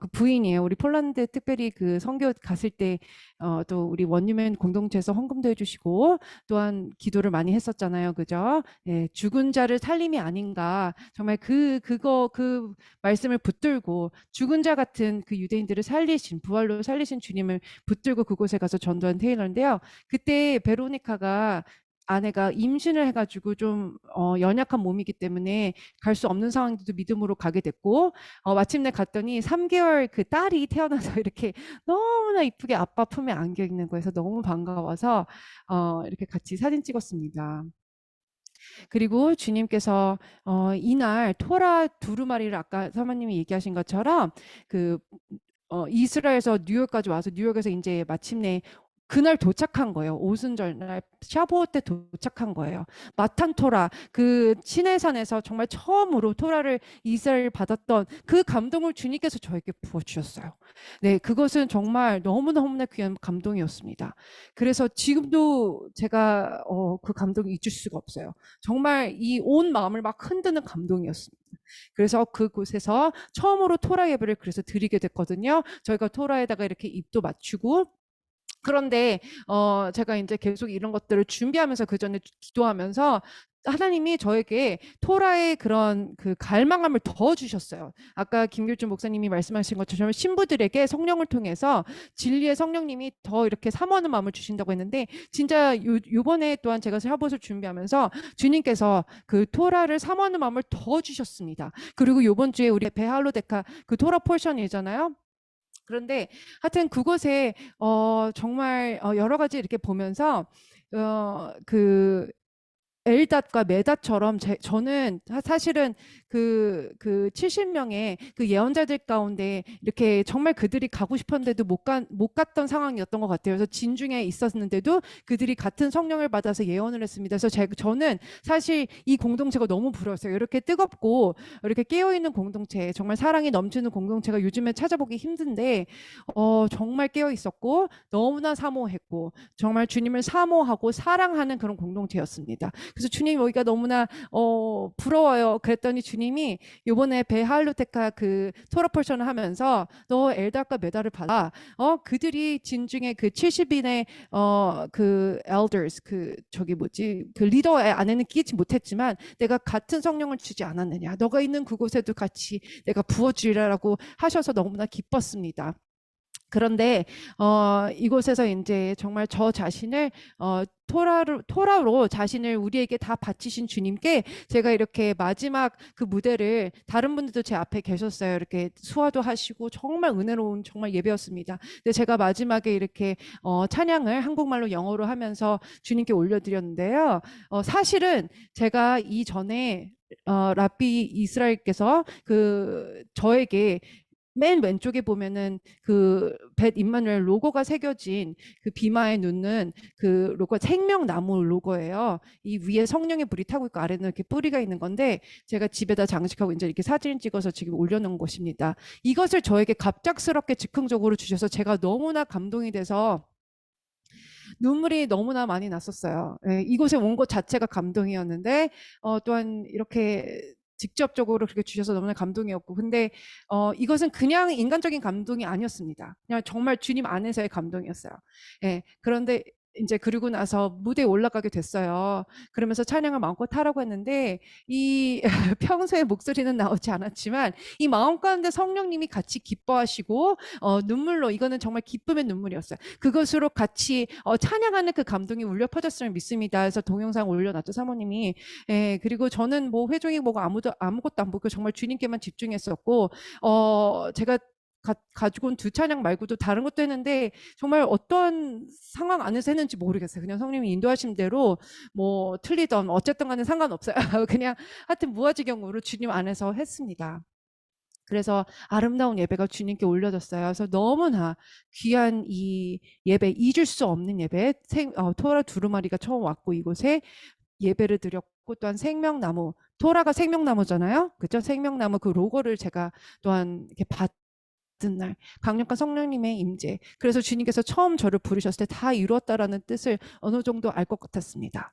그 부인이에요. 우리 폴란드 특별히 그 선교 갔을 때 또 우리 원유맨 공동체에서 헌금도 해주시고 또한 기도를 많이 했었잖아요. 그죠? 예, 죽은 자를 살림이 아닌가. 정말 그 말씀을 붙들고 죽은 자 같은 그 유대인들을 살리신 부활로 살리신 주님을 붙들고 그곳에 가서 전도한 테일러인데요. 그때 베로니카가 아내가 임신을 해가지고 좀 연약한 몸이기 때문에 갈 수 없는 상황인데도 믿음으로 가게 됐고 마침내 갔더니 3개월 그 딸이 태어나서 이렇게 너무나 이쁘게 아빠 품에 안겨 있는 거에서 너무 반가워서 이렇게 같이 사진 찍었습니다. 그리고 주님께서 이날 토라 두루마리를 아까 사모님이 얘기하신 것처럼 그 이스라엘에서 뉴욕까지 와서 뉴욕에서 이제 마침내 그날 도착한 거예요. 오순절 날 샤보어 때 도착한 거예요. 마탄 토라 그 시내산에서 정말 처음으로 토라를 이스라엘 받았던 그 감동을 주님께서 저에게 부어 주셨어요. 네, 그것은 정말 너무너무나 귀한 감동이었습니다. 그래서 지금도 제가 그 감동을 잊을 수가 없어요. 정말 이 온 마음을 막 흔드는 감동이었습니다. 그래서 그곳에서 처음으로 토라 예배를 그래서 드리게 됐거든요. 저희가 토라에다가 이렇게 입도 맞추고 그런데 제가 이제 계속 이런 것들을 준비하면서 그 전에 기도하면서 하나님이 저에게 토라의 그런 그 갈망함을 더 주셨어요. 아까 김길준 목사님이 말씀하신 것처럼 신부들에게 성령을 통해서 진리의 성령님이 더 이렇게 사모하는 마음을 주신다고 했는데 진짜 요번에 또한 제가 샤봇을 준비하면서 주님께서 그 토라를 사모하는 마음을 더 주셨습니다. 그리고 요번 주에 우리 베할로데카 그 토라 포션이잖아요. 그런데 하여튼 그곳에 정말 여러 가지 이렇게 보면서 그 엘닷과 메닷처럼 저는 사실은 그 70명의 그 예언자들 가운데 이렇게 정말 그들이 가고 싶었는데도 못 갔던 상황이었던 것 같아요. 그래서 진중에 있었는데도 그들이 같은 성령을 받아서 예언을 했습니다. 그래서 저는 사실 이 공동체가 너무 부러웠어요. 이렇게 뜨겁고 이렇게 깨어있는 공동체, 정말 사랑이 넘치는 공동체가 요즘에 찾아보기 힘든데 정말 깨어있었고 너무나 사모했고 정말 주님을 사모하고 사랑하는 그런 공동체였습니다. 그래서 주님 여기가 너무나 부러워요. 그랬더니 주님이 요번에 베할루테카 그 토라 포션을 하면서 너 엘달과 메달을 받아. 그들이 진중에 그 70인의 그 elders 그 저기 뭐지 그 리더 안에는 끼지 못했지만 내가 같은 성령을 주지 않았느냐. 너가 있는 그곳에도 같이 내가 부어주리라고 하셔서 너무나 기뻤습니다. 그런데 이곳에서 이제 정말 저 자신을 토라로 자신을 우리에게 다 바치신 주님께 제가 이렇게 마지막 그 무대를 다른 분들도 제 앞에 계셨어요. 이렇게 수화도 하시고 정말 은혜로운 정말 예배였습니다. 근데 제가 마지막에 이렇게 찬양을 한국말로 영어로 하면서 주님께 올려드렸는데요. 사실은 제가 이전에 랍비 이스라엘께서 그 저에게 맨 왼쪽에 보면은 그 벳 임마누엘 로고가 새겨진 그 비마에 놓는 그 로고가 생명나무 로고예요. 이 위에 성령의 불이 타고 있고 아래는 이렇게 뿌리가 있는 건데 제가 집에다 장식하고 이제 이렇게 사진 찍어서 지금 올려놓은 것입니다. 이것을 저에게 갑작스럽게 즉흥적으로 주셔서 제가 너무나 감동이 돼서 눈물이 너무나 많이 났었어요. 예, 이곳에 온 것 자체가 감동이었는데 또한 이렇게 직접적으로 그렇게 주셔서 너무나 감동이었고 근데 이것은 그냥 인간적인 감동이 아니었습니다. 그냥 정말 주님 안에서의 감동이었어요. 예, 그런데 이제 그리고 나서 무대에 올라가게 됐어요. 그러면서 찬양을 마음껏 하라고 했는데 이 평소에 목소리는 나오지 않았지만 이 마음 가운데 성령님이 같이 기뻐하시고 눈물로 이거는 정말 기쁨의 눈물이었어요. 그것으로 같이 찬양하는 그 감동이 울려 퍼졌음을 믿습니다. 그래서 동영상 올려놨죠 사모님이. 예, 그리고 저는 뭐 회종이 뭐고 아무것도 안 보고 정말 주님께만 집중했었고 제가 가지고 온 두 찬양 말고도 다른 것도 했는데 정말 어떤 상황 안에서 했는지 모르겠어요. 그냥 성령님이 인도하신 대로 뭐 틀리던 어쨌든 간에 상관없어요. 그냥 하여튼 무아지경으로 주님 안에서 했습니다. 그래서 아름다운 예배가 주님께 올려졌어요. 그래서 너무나 귀한 이 예배, 잊을 수 없는 예배, 토라 두루마리가 처음 왔고 이곳에 예배를 드렸고 또한 생명나무, 토라가 생명나무잖아요. 그죠? 생명나무 그 로고를 제가 또한 이렇게 날, 강력한 성령님의 임재. 그래서 주님께서 처음 저를 부르셨을 때 다 이루었다라는 뜻을 어느 정도 알 것 같았습니다.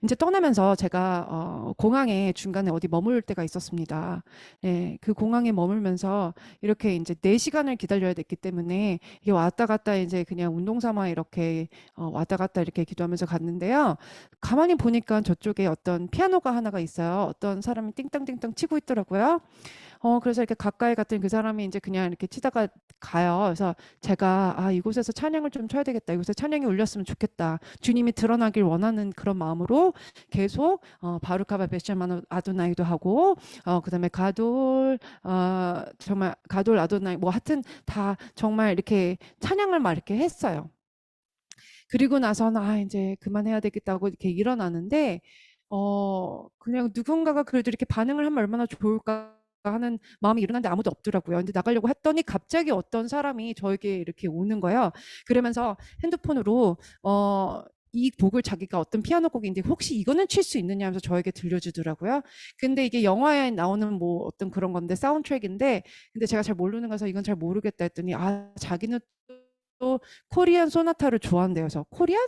이제 떠나면서 제가 공항에 중간에 어디 머물 때가 있었습니다. 예, 그 공항에 머물면서 이렇게 이제 4시간을 기다려야 됐기 때문에 이게 왔다 갔다 이제 그냥 운동 삼아 이렇게 왔다 갔다 이렇게 기도하면서 갔는데요. 가만히 보니까 저쪽에 어떤 피아노가 하나가 있어요. 어떤 사람이 띵땅띵땅 치고 있더라고요. 그래서 이렇게 가까이 갔더니 그 사람이 이제 그냥 이렇게 치다가 가요. 그래서 제가 이곳에서 찬양을 좀 쳐야 되겠다. 이곳에 찬양이 울렸으면 좋겠다. 주님이 드러나길 원하는 그런 마음으로 계속 바루카바 베샬만 아도나이도 하고 그다음에 가돌 정말 가돌 아도나이 뭐 하여튼 다 정말 이렇게 찬양을 막 이렇게 했어요. 그리고 나서는 이제 그만해야 되겠다고 이렇게 일어나는데 그냥 누군가가 그래도 이렇게 반응을 하면 얼마나 좋을까 하는 마음이 일어났는데 아무도 없더라고요. 근데 나가려고 했더니 갑자기 어떤 사람이 저에게 이렇게 오는 거예요. 그러면서 핸드폰으로 이 곡을 자기가 어떤 피아노 곡인데 혹시 이거는 칠 수 있느냐 하면서 저에게 들려주더라고요. 근데 이게 영화에 나오는 뭐 어떤 그런 건데 사운드트랙인데 근데 제가 잘 모르는 거라서 이건 잘 모르겠다 했더니 자기는 또 코리안 소나타를 좋아한대요. 그래서 코리안?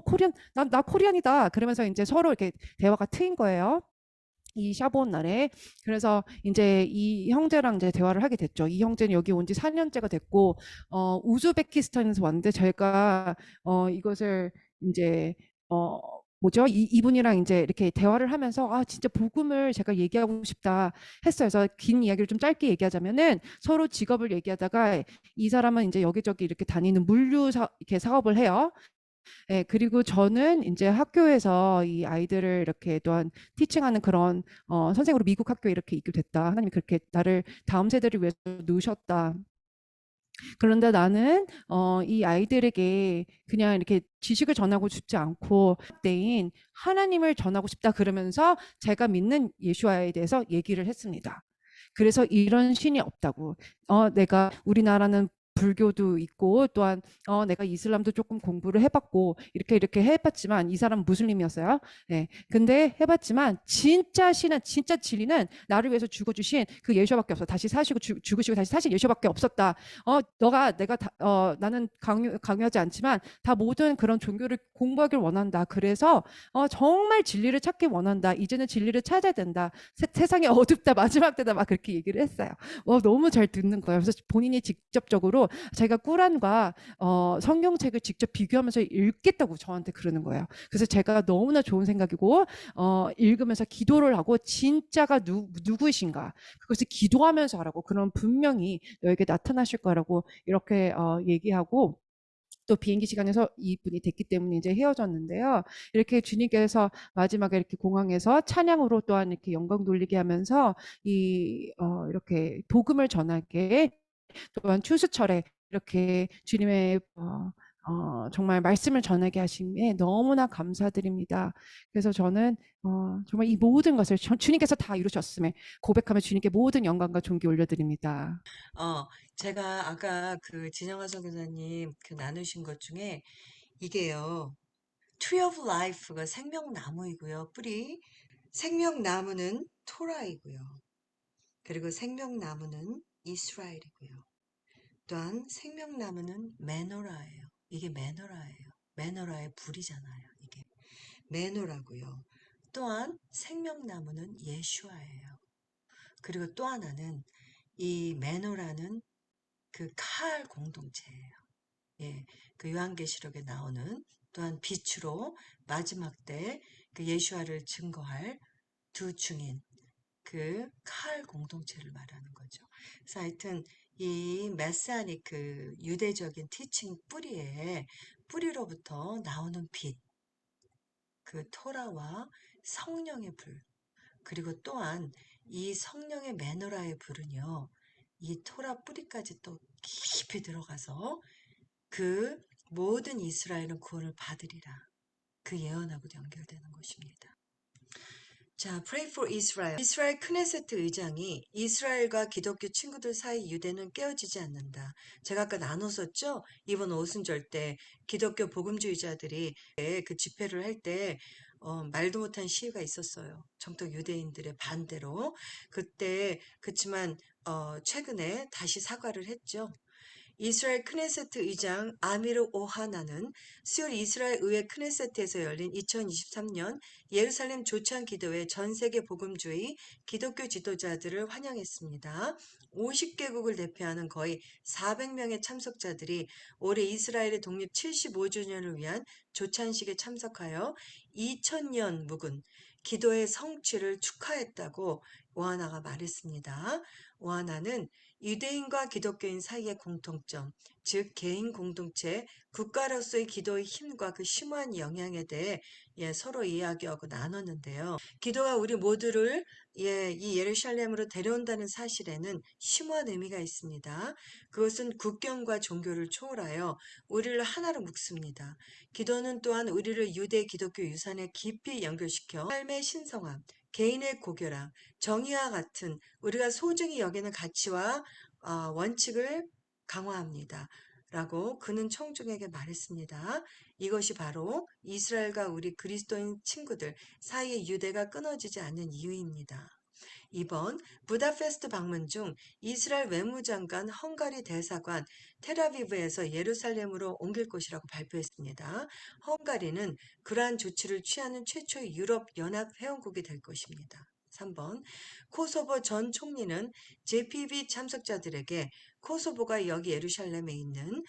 코리안, 나 코리안이다. 그러면서 이제 서로 이렇게 대화가 트인 거예요. 이 샤본 날에. 그래서 이제 이 형제랑 이제 대화를 하게 됐죠. 이 형제는 여기 온 지 4년째가 됐고, 우즈베키스탄에서 왔는데 제가, 이것을 이제, 뭐죠? 이분이랑 이제 이렇게 대화를 하면서, 진짜 복음을 제가 얘기하고 싶다 했어요. 그래서 긴 이야기를 좀 짧게 얘기하자면은 서로 직업을 얘기하다가 이 사람은 이제 여기저기 이렇게 다니는 물류 이렇게 사업을 해요. 예, 그리고 저는 이제 학교에서 이 아이들을 이렇게 또한 티칭하는 그런 선생으로 미국 학교에 이렇게 있게 됐다. 하나님이 그렇게 나를 다음 세대를 위해서 누셨다. 그런데 나는 이 아이들에게 그냥 이렇게 지식을 전하고 싶지 않고 때인 하나님을 전하고 싶다 그러면서 제가 믿는 예수와에 대해서 얘기를 했습니다. 그래서 이런 신이 없다고. 내가 우리나라는 불교도 있고 또한 내가 이슬람도 조금 공부를 해봤고 이렇게 해봤지만 이 사람은 무슬림이었어요. 네. 근데 해봤지만 진짜 신은 진짜 진리는 나를 위해서 죽어주신 그 예수밖에 없어. 다시 사시고 죽으시고 다시 사실 예수밖에 없었다. 나는 강요하지 않지만 다 모든 그런 종교를 공부하길 원한다. 그래서 정말 진리를 찾기 원한다. 이제는 진리를 찾아야 된다. 세상이 어둡다. 마지막 때다. 막 그렇게 얘기를 했어요. 너무 잘 듣는 거예요. 그래서 본인이 직접적으로 자기가 꾸란과 성경책을 직접 비교하면서 읽겠다고 저한테 그러는 거예요. 그래서 제가 너무나 좋은 생각이고 읽으면서 기도를 하고 진짜가 누구이신가 그것을 기도하면서 하라고 그럼 분명히 너에게 나타나실 거라고 이렇게 얘기하고 또 비행기 시간에서 이분이 됐기 때문에 이제 헤어졌는데요. 이렇게 주님께서 마지막에 이렇게 공항에서 찬양으로 또한 이렇게 영광 돌리게 하면서 이렇게 복음을 전하게 또한 추수철에 이렇게 주님의 정말 말씀을 전하게 하심에 너무나 감사드립니다. 그래서 저는 정말 이 모든 것을 주님께서 다 이루셨음에 고백하며 주님께 모든 영광과 존귀 올려드립니다. 제가 아까 그 진영아 선교사님 그 나누신 것 중에 이게요. Tree of Life가 생명나무이고요. 뿌리. 생명나무는 토라이고요. 그리고 생명나무는 이스라엘이고요. 또한 생명나무는 메노라예요. 이게 메노라예요. 메노라의 불이잖아요. 이게 메노라고요. 또한 생명나무는 예슈아예요. 그리고 또 하나는 이 메노라는 그 칼 공동체예요. 예, 그 요한계시록에 나오는 또한 빛으로 마지막 때 그 예수와를 증거할 두 증인 그 칼 공동체를 말하는 거죠. 그래서 하여튼 이 메시아닉 그 유대적인 티칭 뿌리로부터 나오는 빛, 그 토라와 성령의 불, 그리고 또한 이 성령의 메노라의 불은요, 이 토라 뿌리까지 또 깊이 들어가서 그 모든 이스라엘은 구원을 받으리라. 그 예언하고도 연결되는 것입니다. 자, Pray for Israel. 이스라엘 크네세트 의장이 이스라엘과 기독교 친구들 사이 유대는 깨어지지 않는다. 제가 아까 나눴었죠? 이번 오순절 때 기독교 복음주의자들이 그 집회를 할 때 말도 못한 시위가 있었어요. 정통 유대인들의 반대로. 그때 그치만 최근에 다시 사과를 했죠. 이스라엘 크네세트 의장 아미르 오하나는 수요일 이스라엘 의회 크네세트에서 열린 2023년 예루살렘 조창 기도회 전 세계 복음주의 기독교 지도자들을 환영했습니다. 50개국을 대표하는 거의 400명의 참석자들이 올해 이스라엘의 독립 75주년을 위한 조찬식에 참석하여 2000년 묵은 기도의 성취를 축하했다고 오하나가 말했습니다. 오하나는 유대인과 기독교인 사이의 공통점, 즉 개인 공동체, 국가로서의 기도의 힘과 그 심오한 영향에 대해 서로 이야기하고 나눴는데요. 기도가 우리 모두를 이 예루살렘으로 데려온다는 사실에는 심오한 의미가 있습니다. 그것은 국경과 종교를 초월하여 우리를 하나로 묶습니다. 기도는 또한 우리를 유대 기독교 유산에 깊이 연결시켜 삶의 신성함, 개인의 고결함, 정의와 같은 우리가 소중히 여기는 가치와 원칙을 강화합니다. 라고 그는 청중에게 말했습니다. 이것이 바로 이스라엘과 우리 그리스도인 친구들 사이의 유대가 끊어지지 않는 이유입니다. 이번 부다페스트 방문 중 이스라엘 외무장관 헝가리 대사관 텔아비브에서 예루살렘으로 옮길 것이라고 발표했습니다. 헝가리는 그러한 조치를 취하는 최초의 유럽 연합 회원국이 될 것입니다. 3번 코소보 전 총리는 JPB 참석자들에게 코소보가 여기 예루살렘에 있는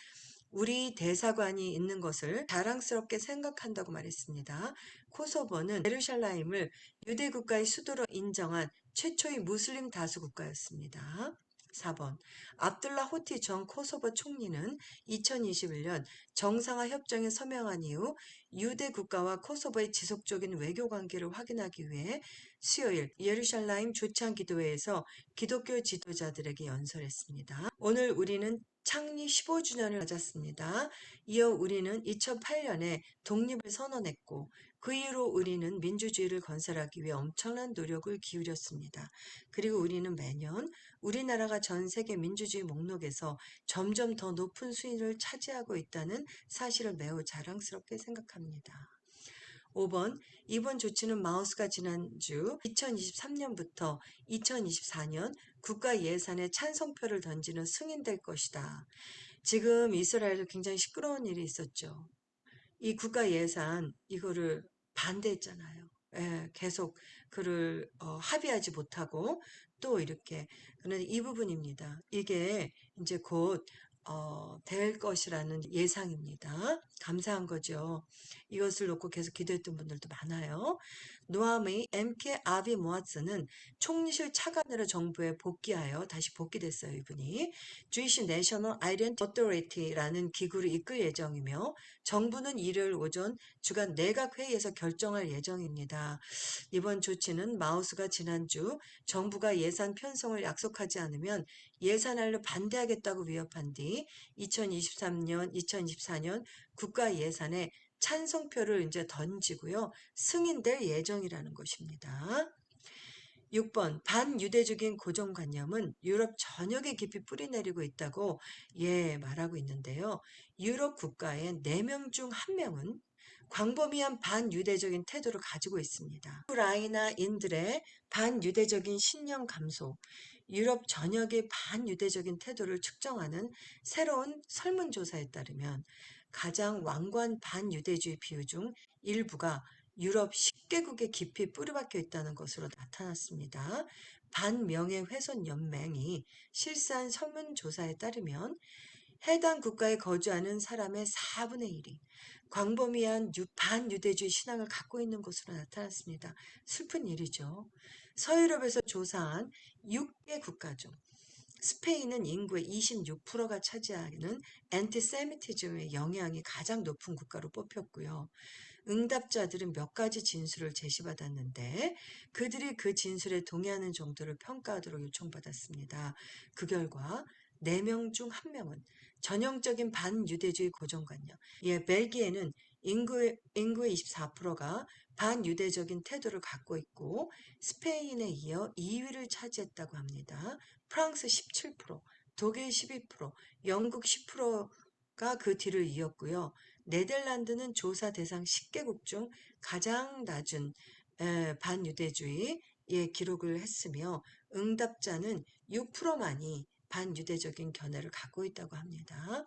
우리 대사관이 있는 것을 자랑스럽게 생각한다고 말했습니다. 코소보는 예루살렘을 유대 국가의 수도로 인정한 최초의 무슬림 다수 국가였습니다. 4번 압둘라 호티 전 코소보 총리는 2021년 정상화 협정에 서명한 이후 유대 국가와 코소보의 지속적인 외교 관계를 확인하기 위해 수요일 예루살렘 조창 기도회에서 기독교 지도자들에게 연설했습니다. 오늘 우리는 창립 15주년을 맞았습니다. 이어 우리는 2008년에 독립을 선언했고 그 이후로 우리는 민주주의를 건설하기 위해 엄청난 노력을 기울였습니다. 그리고 우리는 매년 우리나라가 전 세계 민주주의 목록에서 점점 더 높은 순위를 차지하고 있다는 사실을 매우 자랑스럽게 생각합니다. 5번 이번 조치는 마우스가 지난주 2023년부터 2024년 국가 예산에 찬성표를 던지는 승인될 것이다. 지금 이스라엘도 굉장히 시끄러운 일이 있었죠. 이 국가 예산 이거를 반대했잖아요. 계속 그를 합의하지 못하고 또 이렇게 그런데 이 부분입니다. 이게 이제 곧 될 것이라는 예상입니다. 감사한 거죠. 이것을 놓고 계속 기도했던 분들도 많아요. 노아미 MK 아비 모아츠는 총리실 차관으로 정부에 복귀하여 다시 복귀됐어요. 이분이 Jewish National Identity Authority라는 기구를 이끌 예정이며 정부는 일요일 오전 주간 내각회의에서 결정할 예정입니다. 이번 조치는 마우스가 지난주 정부가 예산 편성을 약속하지 않으면 예산안을 반대하겠다고 위협한 뒤 2023년, 2024년 국가 예산에 찬성표를 이제 던지고요. 승인될 예정이라는 것입니다. 6번 반유대적인 고정관념은 유럽 전역에 깊이 뿌리내리고 있다고 말하고 있는데요. 유럽 국가의 4명 중 1명은 광범위한 반유대적인 태도를 가지고 있습니다. 우크라이나인들의 반유대적인 신념 감소, 유럽 전역의 반유대적인 태도를 측정하는 새로운 설문조사에 따르면 가장 완고한 반유대주의 비율 중 일부가 유럽 10개국에 깊이 뿌리박혀 있다는 것으로 나타났습니다. 반명예훼손연맹이 실시한 설문조사에 따르면 해당 국가에 거주하는 사람의 4분의 1이 광범위한 반유대주의 신앙을 갖고 있는 것으로 나타났습니다. 슬픈 일이죠. 서유럽에서 조사한 6개 국가 중 스페인은 인구의 26%가 차지하는 엔티세미티즘의 영향이 가장 높은 국가로 뽑혔고요. 응답자들은 몇 가지 진술을 제시받았는데 그들이 그 진술에 동의하는 정도를 평가하도록 요청받았습니다. 그 결과 4명 중 1명은 전형적인 반유대주의 고정관념. 벨기에는 인구의 24%가 반유대적인 태도를 갖고 있고 스페인에 이어 2위를 차지했다고 합니다. 프랑스 17%, 독일 12%, 영국 10%가 그 뒤를 이었고요. 네덜란드는 조사 대상 10개국 중 가장 낮은 반유대주의의 기록을 했으며 응답자는 6%만이 반유대적인 견해를 갖고 있다고 합니다.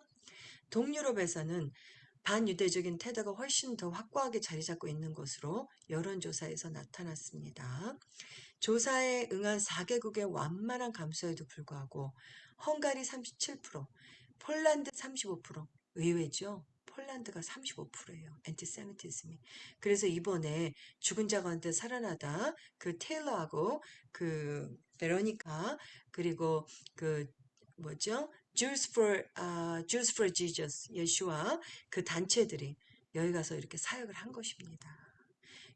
동유럽에서는 반유대적인 태도가 훨씬 더 확고하게 자리 잡고 있는 것으로 여론조사에서 나타났습니다. 조사에 응한 4개국의 완만한 감소에도 불구하고 헝가리 37%, 폴란드 35%, 의외죠. 폴란드가 35%예요. 엔티세미티즘이. 그래서 이번에 죽은 자 가운데 살아나다 그 테일러하고 그 베로니카 그리고 그 뭐죠? Jews for Jesus, 예수와 그 단체들이 여기 가서 이렇게 사역을 한 것입니다.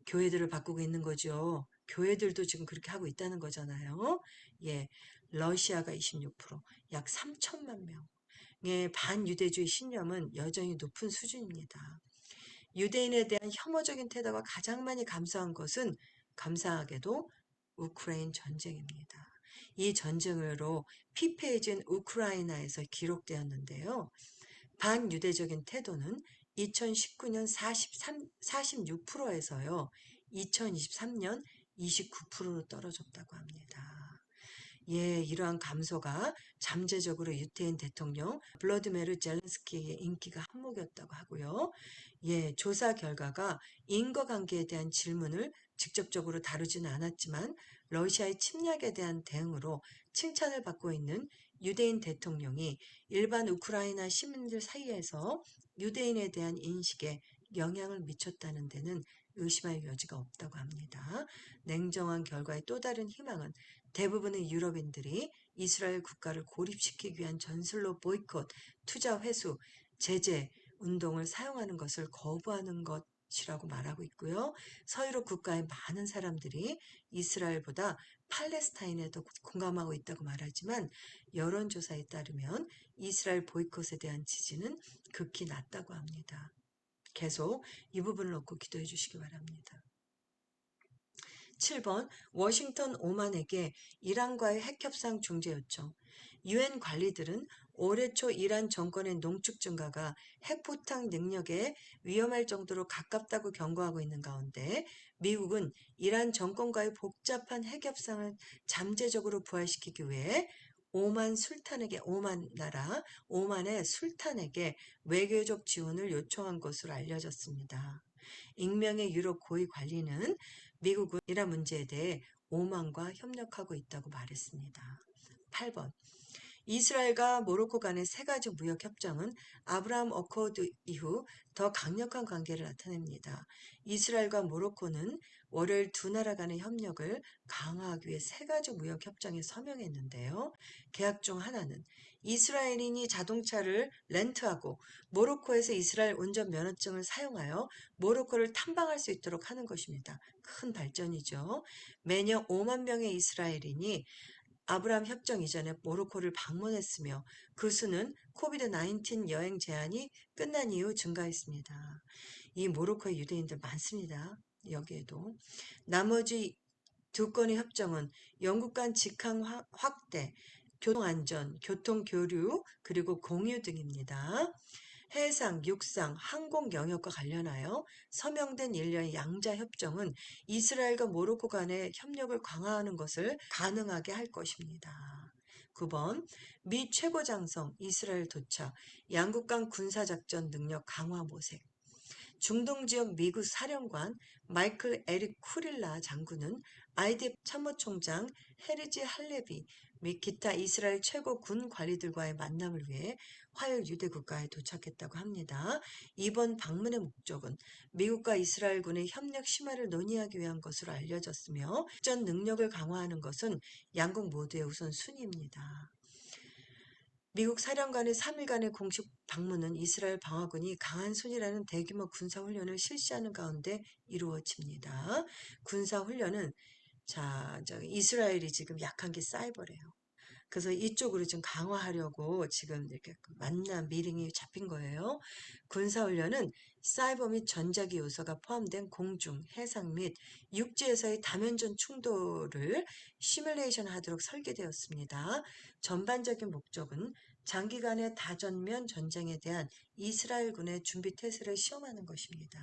교회들을 바꾸고 있는 거죠. 교회들도 지금 그렇게 하고 있다는 거잖아요. 예, 러시아가 26%, 약 3천만 명의 반유대주의 신념은 여전히 높은 수준입니다. 유대인에 대한 혐오적인 태도가 가장 많이 감소한 것은 감사하게도 우크라이나 전쟁입니다. 이 전쟁으로 피폐해진 우크라이나에서 기록되었는데요. 반유대적인 태도는 2019년 46%에서요. 2023년 29%로 떨어졌다고 합니다. 예, 이러한 감소가 잠재적으로 유태인 대통령 블러드메르 젤렌스키의 인기가 한몫이었다고 하고요. 예, 조사 결과가 인과관계에 대한 질문을 직접적으로 다루지는 않았지만 러시아의 침략에 대한 대응으로 칭찬을 받고 있는 유대인 대통령이 일반 우크라이나 시민들 사이에서 유대인에 대한 인식에 영향을 미쳤다는 데는 의심할 여지가 없다고 합니다. 냉정한 결과의 또 다른 희망은 대부분의 유럽인들이 이스라엘 국가를 고립시키기 위한 전술로 보이콧, 투자 회수, 제재 운동을 사용하는 것을 거부하는 것이라고 말하고 있고요. 서유럽 국가의 많은 사람들이 이스라엘보다 팔레스타인에 더 공감하고 있다고 말하지만 여론조사에 따르면 이스라엘 보이콧에 대한 지지는 극히 낮다고 합니다. 계속 이 부분을 놓고 기도해 주시기 바랍니다. 7번 워싱턴 오만에게 이란과의 핵협상 중재 요청. 유엔 관리들은 올해 초 이란 정권의 농축 증가가 핵포탄 능력에 위험할 정도로 가깝다고 경고하고 있는 가운데 미국은 이란 정권과의 복잡한 핵협상을 잠재적으로 부활시키기 위해 오만의 술탄에게 외교적 지원을 요청한 것으로 알려졌습니다. 익명의 유럽 고위 관리는 미국은 이란 문제에 대해 오만과 협력하고 있다고 말했습니다. 8번 이스라엘과 모로코 간의 세 가지 무역 협정은 아브라함 어코드 이후 더 강력한 관계를 나타냅니다. 이스라엘과 모로코는 월요일 두 나라 간의 협력을 강화하기 위해 세 가지 무역 협정에 서명했는데요. 계약 중 하나는 이스라엘인이 자동차를 렌트하고 모로코에서 이스라엘 운전 면허증을 사용하여 모로코를 탐방할 수 있도록 하는 것입니다. 큰 발전이죠. 매년 5만 명의 이스라엘인이 아브라함 협정 이전에 모로코를 방문했으며 그 수는 코비드-19 여행 제한이 끝난 이후 증가했습니다. 이 모로코의 유대인들 많습니다. 여기에도. 나머지 두 건의 협정은 영국 간 직항 확대, 교통안전, 교통교류, 그리고 공유 등입니다. 해상, 육상, 항공 영역과 관련하여 서명된 일련의 양자 협정은 이스라엘과 모로코 간의 협력을 강화하는 것을 가능하게 할 것입니다. 9번 미 최고장성 이스라엘 도착, 양국 간 군사작전 능력 강화 모색. 중동 지역 미국 사령관 마이클 에릭 쿠릴라 장군은 IDF 참모총장 헤르지 할레비 및 기타 이스라엘 최고 군 관리들과의 만남을 위해 화요일 유대 국가에 도착했다고 합니다. 이번 방문의 목적은 미국과 이스라엘군의 협력 심화를 논의하기 위한 것으로 알려졌으며 작전 능력을 강화하는 것은 양국 모두의 우선순위입니다. 미국 사령관의 3일간의 공식 방문은 이스라엘 방어군이 강한 손이라는 대규모 군사훈련을 실시하는 가운데 이루어집니다. 군사훈련은 이스라엘이 지금 약한 게 사이버래요. 그래서 이쪽으로 좀 강화하려고 지금 이렇게 만남 미팅이 잡힌 거예요. 군사훈련은 사이버 및 전자기 요소가 포함된 공중, 해상 및 육지에서의 다면전 충돌을 시뮬레이션 하도록 설계되었습니다. 전반적인 목적은 장기간의 다전면 전쟁에 대한 이스라엘군의 준비 태세를 시험하는 것입니다.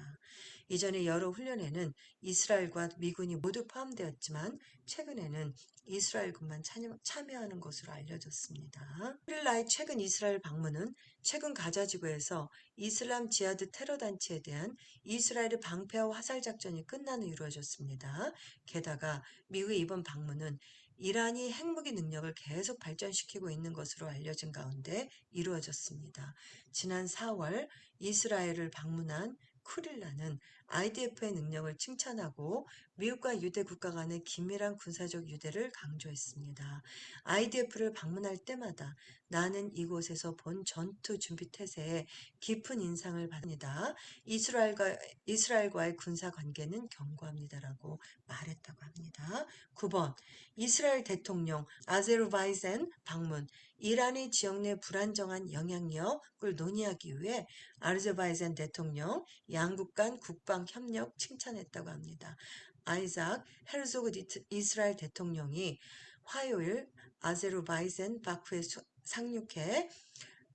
이전의 여러 훈련에는 이스라엘과 미군이 모두 포함되었지만 최근에는 이스라엘군만 참여하는 것으로 알려졌습니다. 프릴라의 최근 이스라엘 방문은 최근 가자 지구에서 이슬람 지하드 테러 단체에 대한 이스라엘의 방패와 화살 작전이 끝난 후 이루어졌습니다. 게다가 미국의 이번 방문은 이란이 핵무기 능력을 계속 발전시키고 있는 것으로 알려진 가운데 이루어졌습니다. 지난 4월 이스라엘을 방문한 쿠릴라는 IDF의 능력을 칭찬하고 미국과 유대 국가 간의 긴밀한 군사적 유대를 강조했습니다. IDF를 방문할 때마다 나는 이곳에서 본 전투 준비 태세에 깊은 인상을 받습니다. 이스라엘과의 군사 관계는 견고합니다라고 말했다고 합니다. 9번 이스라엘 대통령 아제르바이잔 방문. 이란의 지역 내 불안정한 영향력을 논의하기 위해 아제르바이잔 대통령 양국 간 국방 협력 칭찬했다고 합니다. 아이작 헤르조그 이스라엘 대통령이 화요일 아제르바이잔 바쿠에 상륙해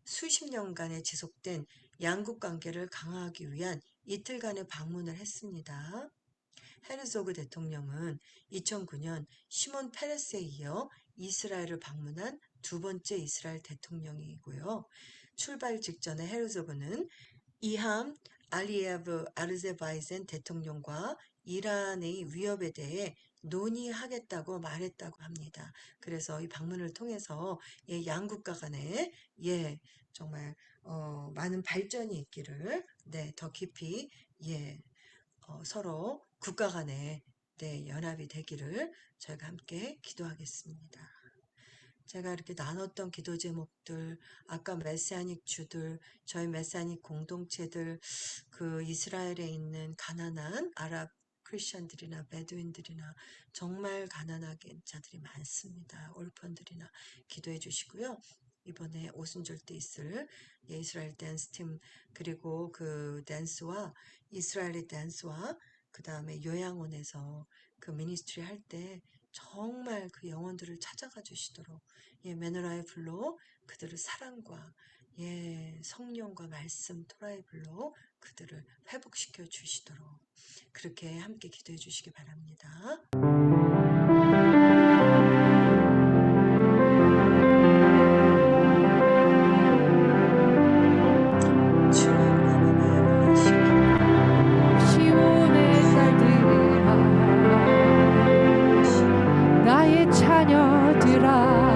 수십 년간에 지속된 양국 관계를 강화하기 위한 이틀간의 방문을 했습니다. 헤르조그 대통령은 2009년 시몬 페레스에 이어 이스라엘을 방문한 두 번째 이스라엘 대통령이고요. 출발 직전에 헤르조그는 이함 알리예브 아르제바이잔 대통령과 이란의 위협에 대해 논의하겠다고 말했다고 합니다. 그래서 이 방문을 통해서 양국가 간에 정말 많은 발전이 있기를 더 깊이 서로 국가 간에 연합이 되기를 저희가 함께 기도하겠습니다. 제가 이렇게 나눴던 기도 제목들, 아까 메시아닉 주들, 저희 메시아닉 공동체들, 그 이스라엘에 있는 가난한 아랍 크리스천들이나 베두인들이나 정말 가난한 자들이 많습니다. 올펀들이나 기도해 주시고요. 이번에 오순절 때 있을 이스라엘 댄스 팀, 그리고 그 댄스와 이스라엘의 댄스와 그 다음에 요양원에서 그 미니스트리 할 때 정말 그 영혼들을 찾아가 주시도록 메노라의 불로 그들을 사랑과 성령과 말씀 토라의 불로 그들을 회복시켜 주시도록 그렇게 함께 기도해 주시기 바랍니다. 시온의 딸들아 나의 자녀들아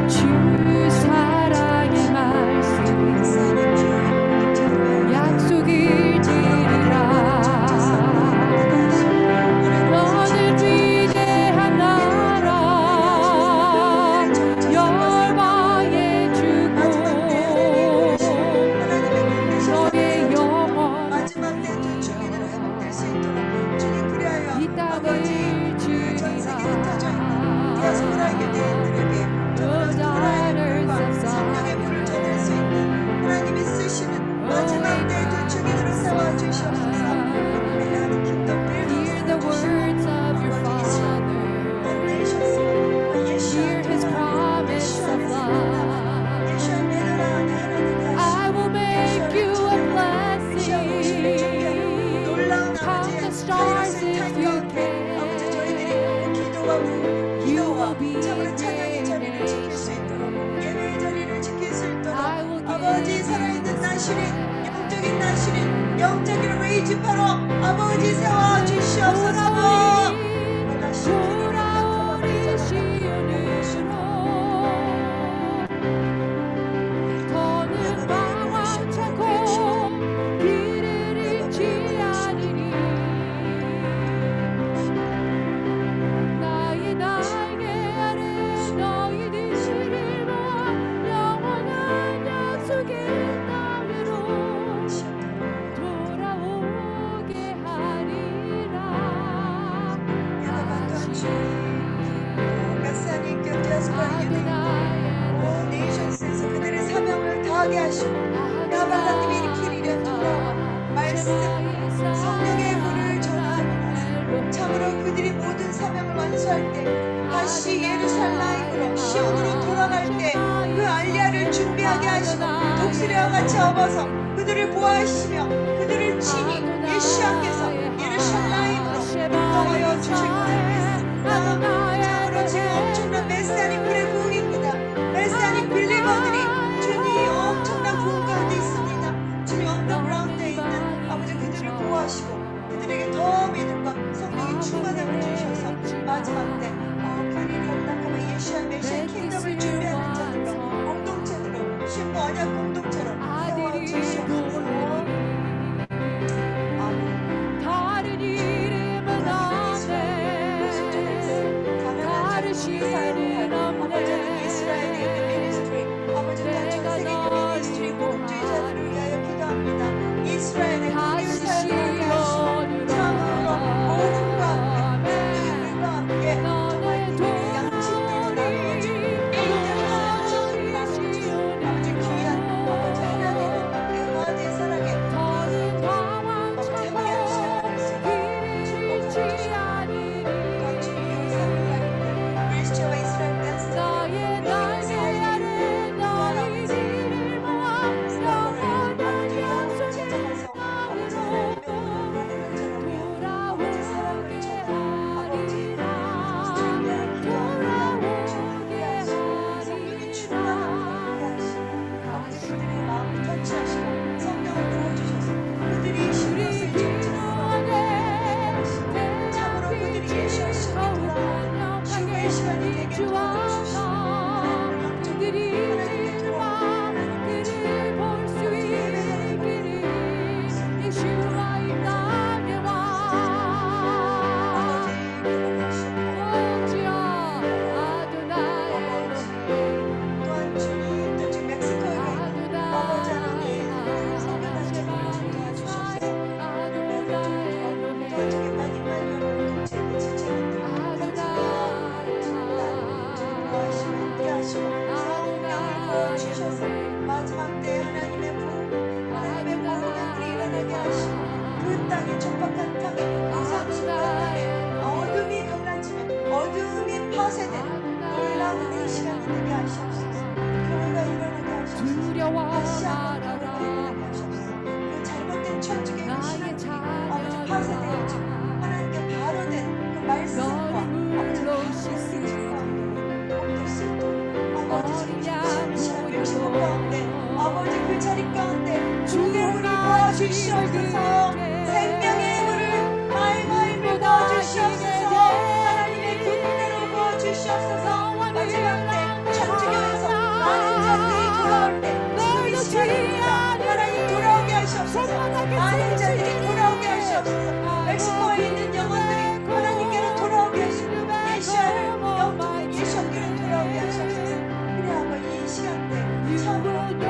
주 사랑의 말씀 약속을 지리라 너는 위대한 나라 열방의 주고 너의 영원 마지막 때 주님을 회복될 수 있도록 주님 그리하여 이 땅을 전 세계에 흩어져 있는 주리라 디아스포라 유대인들에게 정말 하나님의 불과 성령의 불을 전할 수 있는 하나님이 쓰시는 마지막 때 두 주민으로 삼아 주시옵소서. 하나님 킹덤 Hear the words of your Father. Hear His promise of love. I will make you a blessing. Count the stars if you can. You will be 찬양의 자리를 지킬 수 있도록 예배의 자리를 지킬 수 있도록 I will give 아버지 살아있는 나시린 영적인 나시린 영적인 레이지파로 아버지 세워 주시옵소서. 돌아오리 시온으로 더는 방황찮고 길을 잃지 않으니 나의 날개 아래 너희들을 모아 영원한 약속의 땅으로 돌아오게 하리라 다시 메시아님 디아스포라 유대인 온 네이션스에서 그들의 사명을 다하게 하시고 야발라님이 일으키리라 돌아와 말씀 성령의 불을 전하는 참으로 그들이 모든 사명을 완수할 때 다시 예루살렘으로 시온으로 돌아갈 거하게 하시고 독수리와 같이 업어서 그들을 보호하시며 그들을 친히 예수님께서 예루살렘으로 인도하여 주실 것을 믿습니다. 참으로 지금 엄청난 메시아닉 불의 부흥입니다. 메시아닉 빌리버들이 주님 엄청난 부흥 가운데 있습니다. 주님 언더 그라운드에 있는 아버지 그들을 보호하시고 그들에게 더 믿음과 성령의 충만함을 주셔서 마지막 때 그리를 올라가면 예수와 메시아 킹덤을 준비하는 자들로 공동체로 신부 언약 공동체로 세워 주시옵소서. 아멘. 다른 이름은 없네. 다르시는 없네. 이스라엘의 미니스트리 아버지 전 세계의 미니스트리 목주의자들을 위하여 기도합니다. 이스라엘의 국민 사역을 하게 하시고 참으로 모든과 능력과 함께 정말 그들의 양심들을 나누어주고 그들의 양심들을 나누어주고 아버지 귀한 아버지 하나님의 의와의 사랑에 아버지 함께하는 시간을 할 수 있는 축복하여 주시고 주님 영상을 하는데 그리스도와 이스라엘 댄스 또한 주님 또 지금 멕시코에 있는 아버지 하나님 선교단체를 좀 도와주셔서 또 저기 많이 공동체에 지체들 도와주시고 함께하시고 성령을 부어주셔서 마지막 때 하나님의 보응이 일어나게 하시고 그 땅에 촉박한 땅에 이상수가 땅에 어둠이 강란치면 어둠이 파쇄되는 놀라운 이 시간이 되게 하시옵소서. 교회가 일어나게 하시옵소서. 두려워 다시 한번 교회가 말아라. 일어나게 하시옵소서. 그 잘못된 천주교의 그 나의 신앙들이 아버지 파쇄되어지고 하나님께 바로 된 그 말씀과 아버지 말씀과 모두 쓸도 아버지 지금 시간 멸시고 가운데 아버지 그 자리 가운데 주의 우리 도와주시옵소서. 생명의 물을 마이마이를 부어주시옵소서. 하나님의 군대로 부어주시옵소서. 마지막 때 천주교에서 많은 자들이 돌아올 때 지금 이 시간입니다. 하나님 돌아오게 하시옵소서. 많은 자들이 돌아오게 하시옵소서. 멕시코에 있는 영혼들이 하나님께로 돌아오게 하시고 예시아를 영적 예수께로 돌아오게 하시옵소서. 그래 아버 이 시간대 참으로 하나님의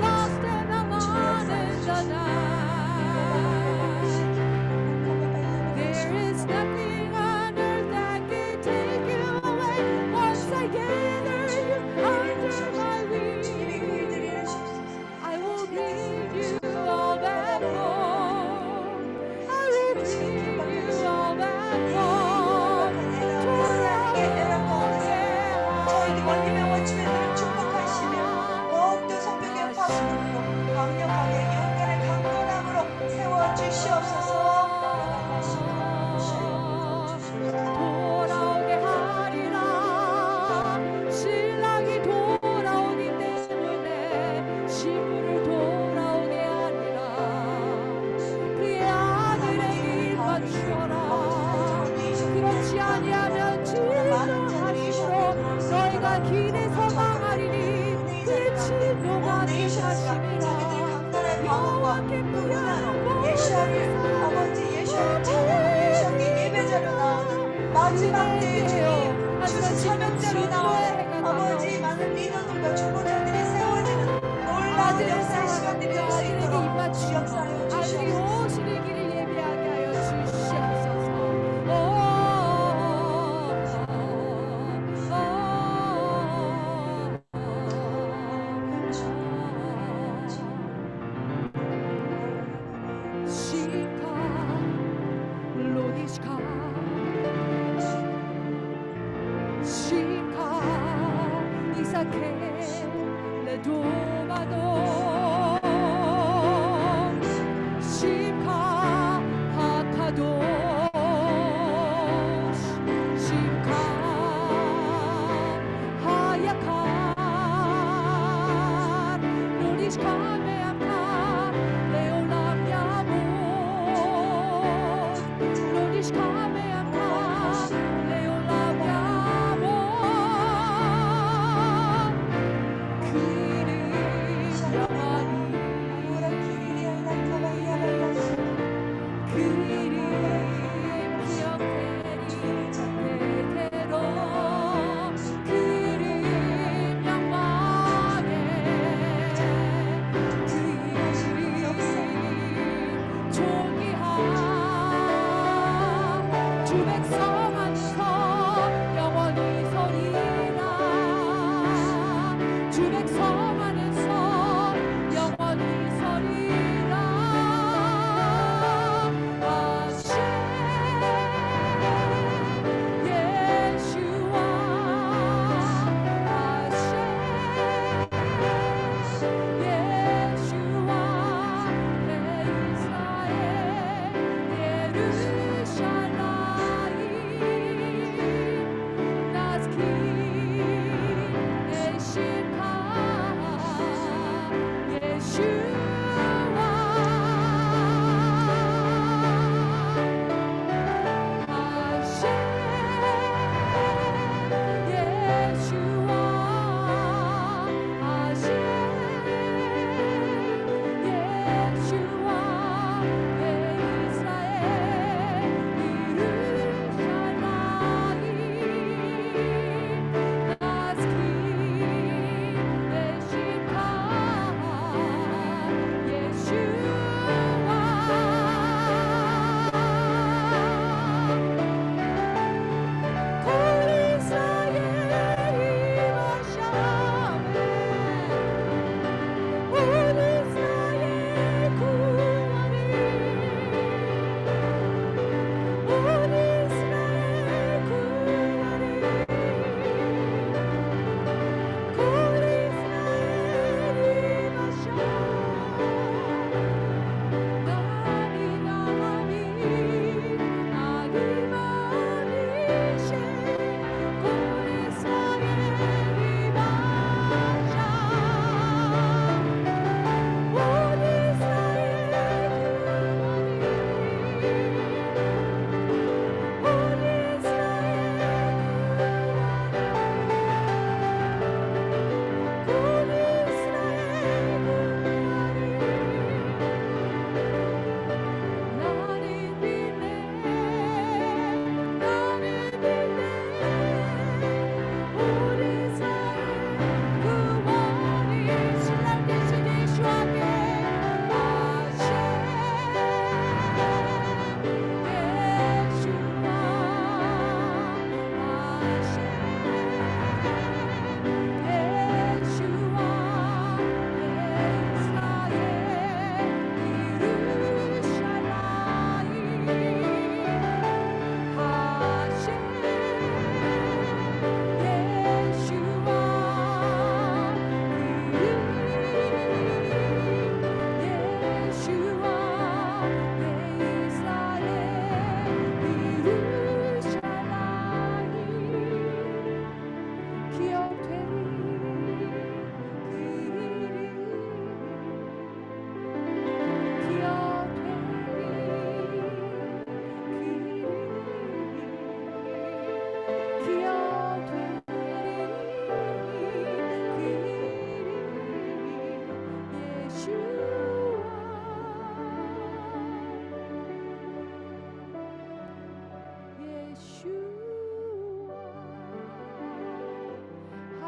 Lost in the modern night. There is nothing on earth that can take you away. Once I gather you under my 주님의 그 wings, 일들이 이루시옵소서. I will bring you all back home. I will bring you all back home. 저희들 원님의 원주민들을 축복하시며 더욱더 성벽의 파수꾼으로 강력하게勇敢의 강건함으로 세워주시옵소서. 돌아오게 하리라. 신랑이 돌아오기 때문에 신부를 돌아오게 하리라. 그의 아들의 길 맞추어라. 그렇지 아니하면 진노하시고 너희가 길에서 망하리니 그의 진노가 대하심이라. 여호와께 뿌려놓고 예수를 찬양하는 예수의 예배자로 나오는 마지막 때에 주님 주수 사명자로 나오는 아버지 많은 리더들과 중보자들이 세워지는 놀라운 역사의 시간들이 될 수 있도록 주 역사하여 아들이 주시옵소서. 오시는 길을 예비하게 하여 주시옵소서. 시카 로디시카 시카 이사케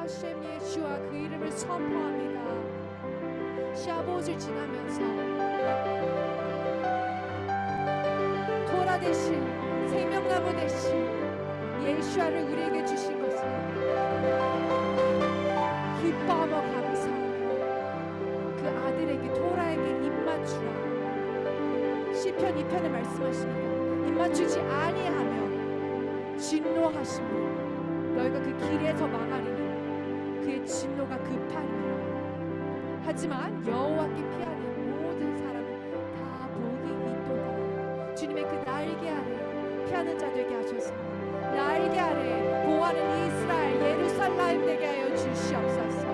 하셈 예수와 그 이름을 선포합니다. 샤봇을 지나면서 토라 대신 생명나무 대신 예수와를 우리에게 주신 것을 기뻐하며 감사하며 그 아들에게 토라에게 입맞추라. 시편 2편에 말씀하십니다. 입맞추지 아니하며 진노하시며 너희가 그 길에서 망하리니 그의 진노가 급하니라. 하지만 여호와께 피하는 모든 사람은 다 복이 있도다. 주님의 그 날개 아래 피하는 자 되게 하셔서 날개 아래 보호하는 이스라엘 예루살렘 되게 하여 주시옵소서.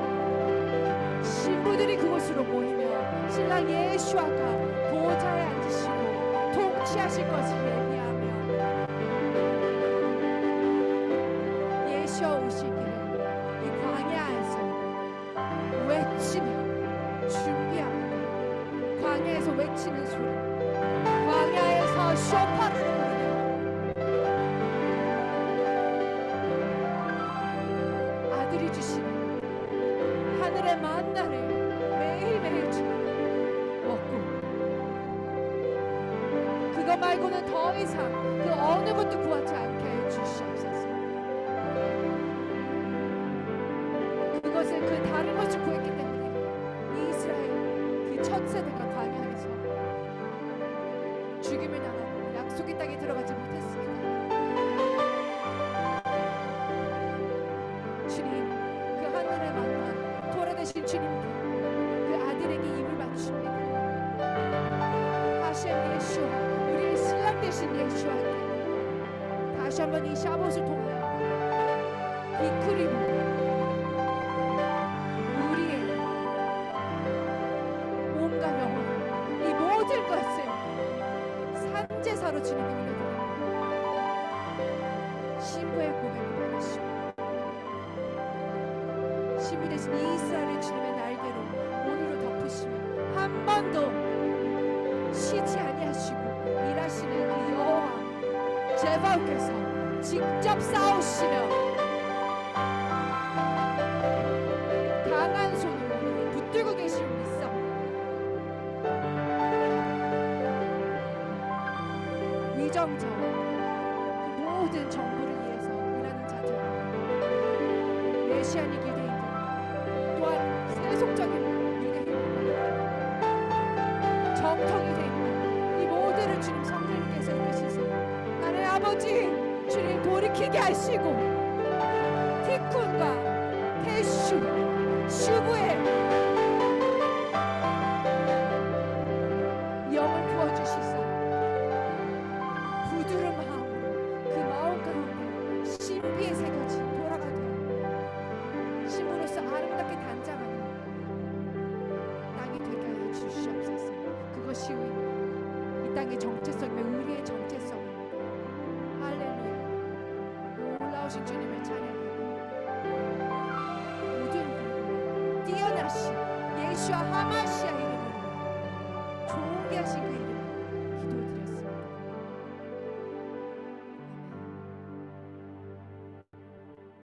신부들이 그곳으로 모이며 신랑 예수아가 보좌에 앉으시고 통치하실 것을 예비하며 예수와 오시기를 이 광야에서 외치며 준비합니다. 광야에서 외치는 소리, 광야에서 쇼파를 부르며 아들이 주시는 하늘의 만나를 매일매일 먹고 그거 말고는 더 이상 그 어느 것도 구하지 않게 하여 주시옵소서. 그것을 그 다른 것을 구했기 때문에 이스라엘 그 첫 세대가 광야에서 죽임을 당하고 약속의 땅에 들어가지 못했습니다. 주님, 그 하늘의 만나 토라 되신 주님께 그 아들에게 입을 맞춥니다. 하셈 예수와 우리의 신랑 되신 예수와께 다시 한번 이 샤봇을 통하여 비크리로 우리의 몸과 영혼 이 모든 것을 산제사로 주님께 올려드립니다. 신부의 고백을 받으시고 신부 대신 이스라엘의 주님의 날개로 오늘을 덮으시며 한 번도 쉬지 아니하시고 일하시는 그 여호와 제바오께서 직접 싸우시며 강한 손으로 오늘을 붙들고 계신 믿사 위정자와 그 모든 정부를 위해서 일하는 자들 메시아닉 유대인들 또한 세속적인 유대인들 정통 유대인들 이 모두를 주님 성령님께서 이끄시사 하나님 아버지 주님 돌이키게 하시고 티쿤과 테슈 슈브의 영을 부어주시사 부드러운 마음으로 그 마음 가운데 신비에 새겨진 돌아가 되어 신부로서 아름답게 단장하는 땅이 되게 하여 주시옵소서. 그것이 이 땅의 정체성이며 우리의 정체성입니다. 할렐루야. 놀라우신 주님을 찬양하고 모든 분 뛰어나신 예수와 하마시아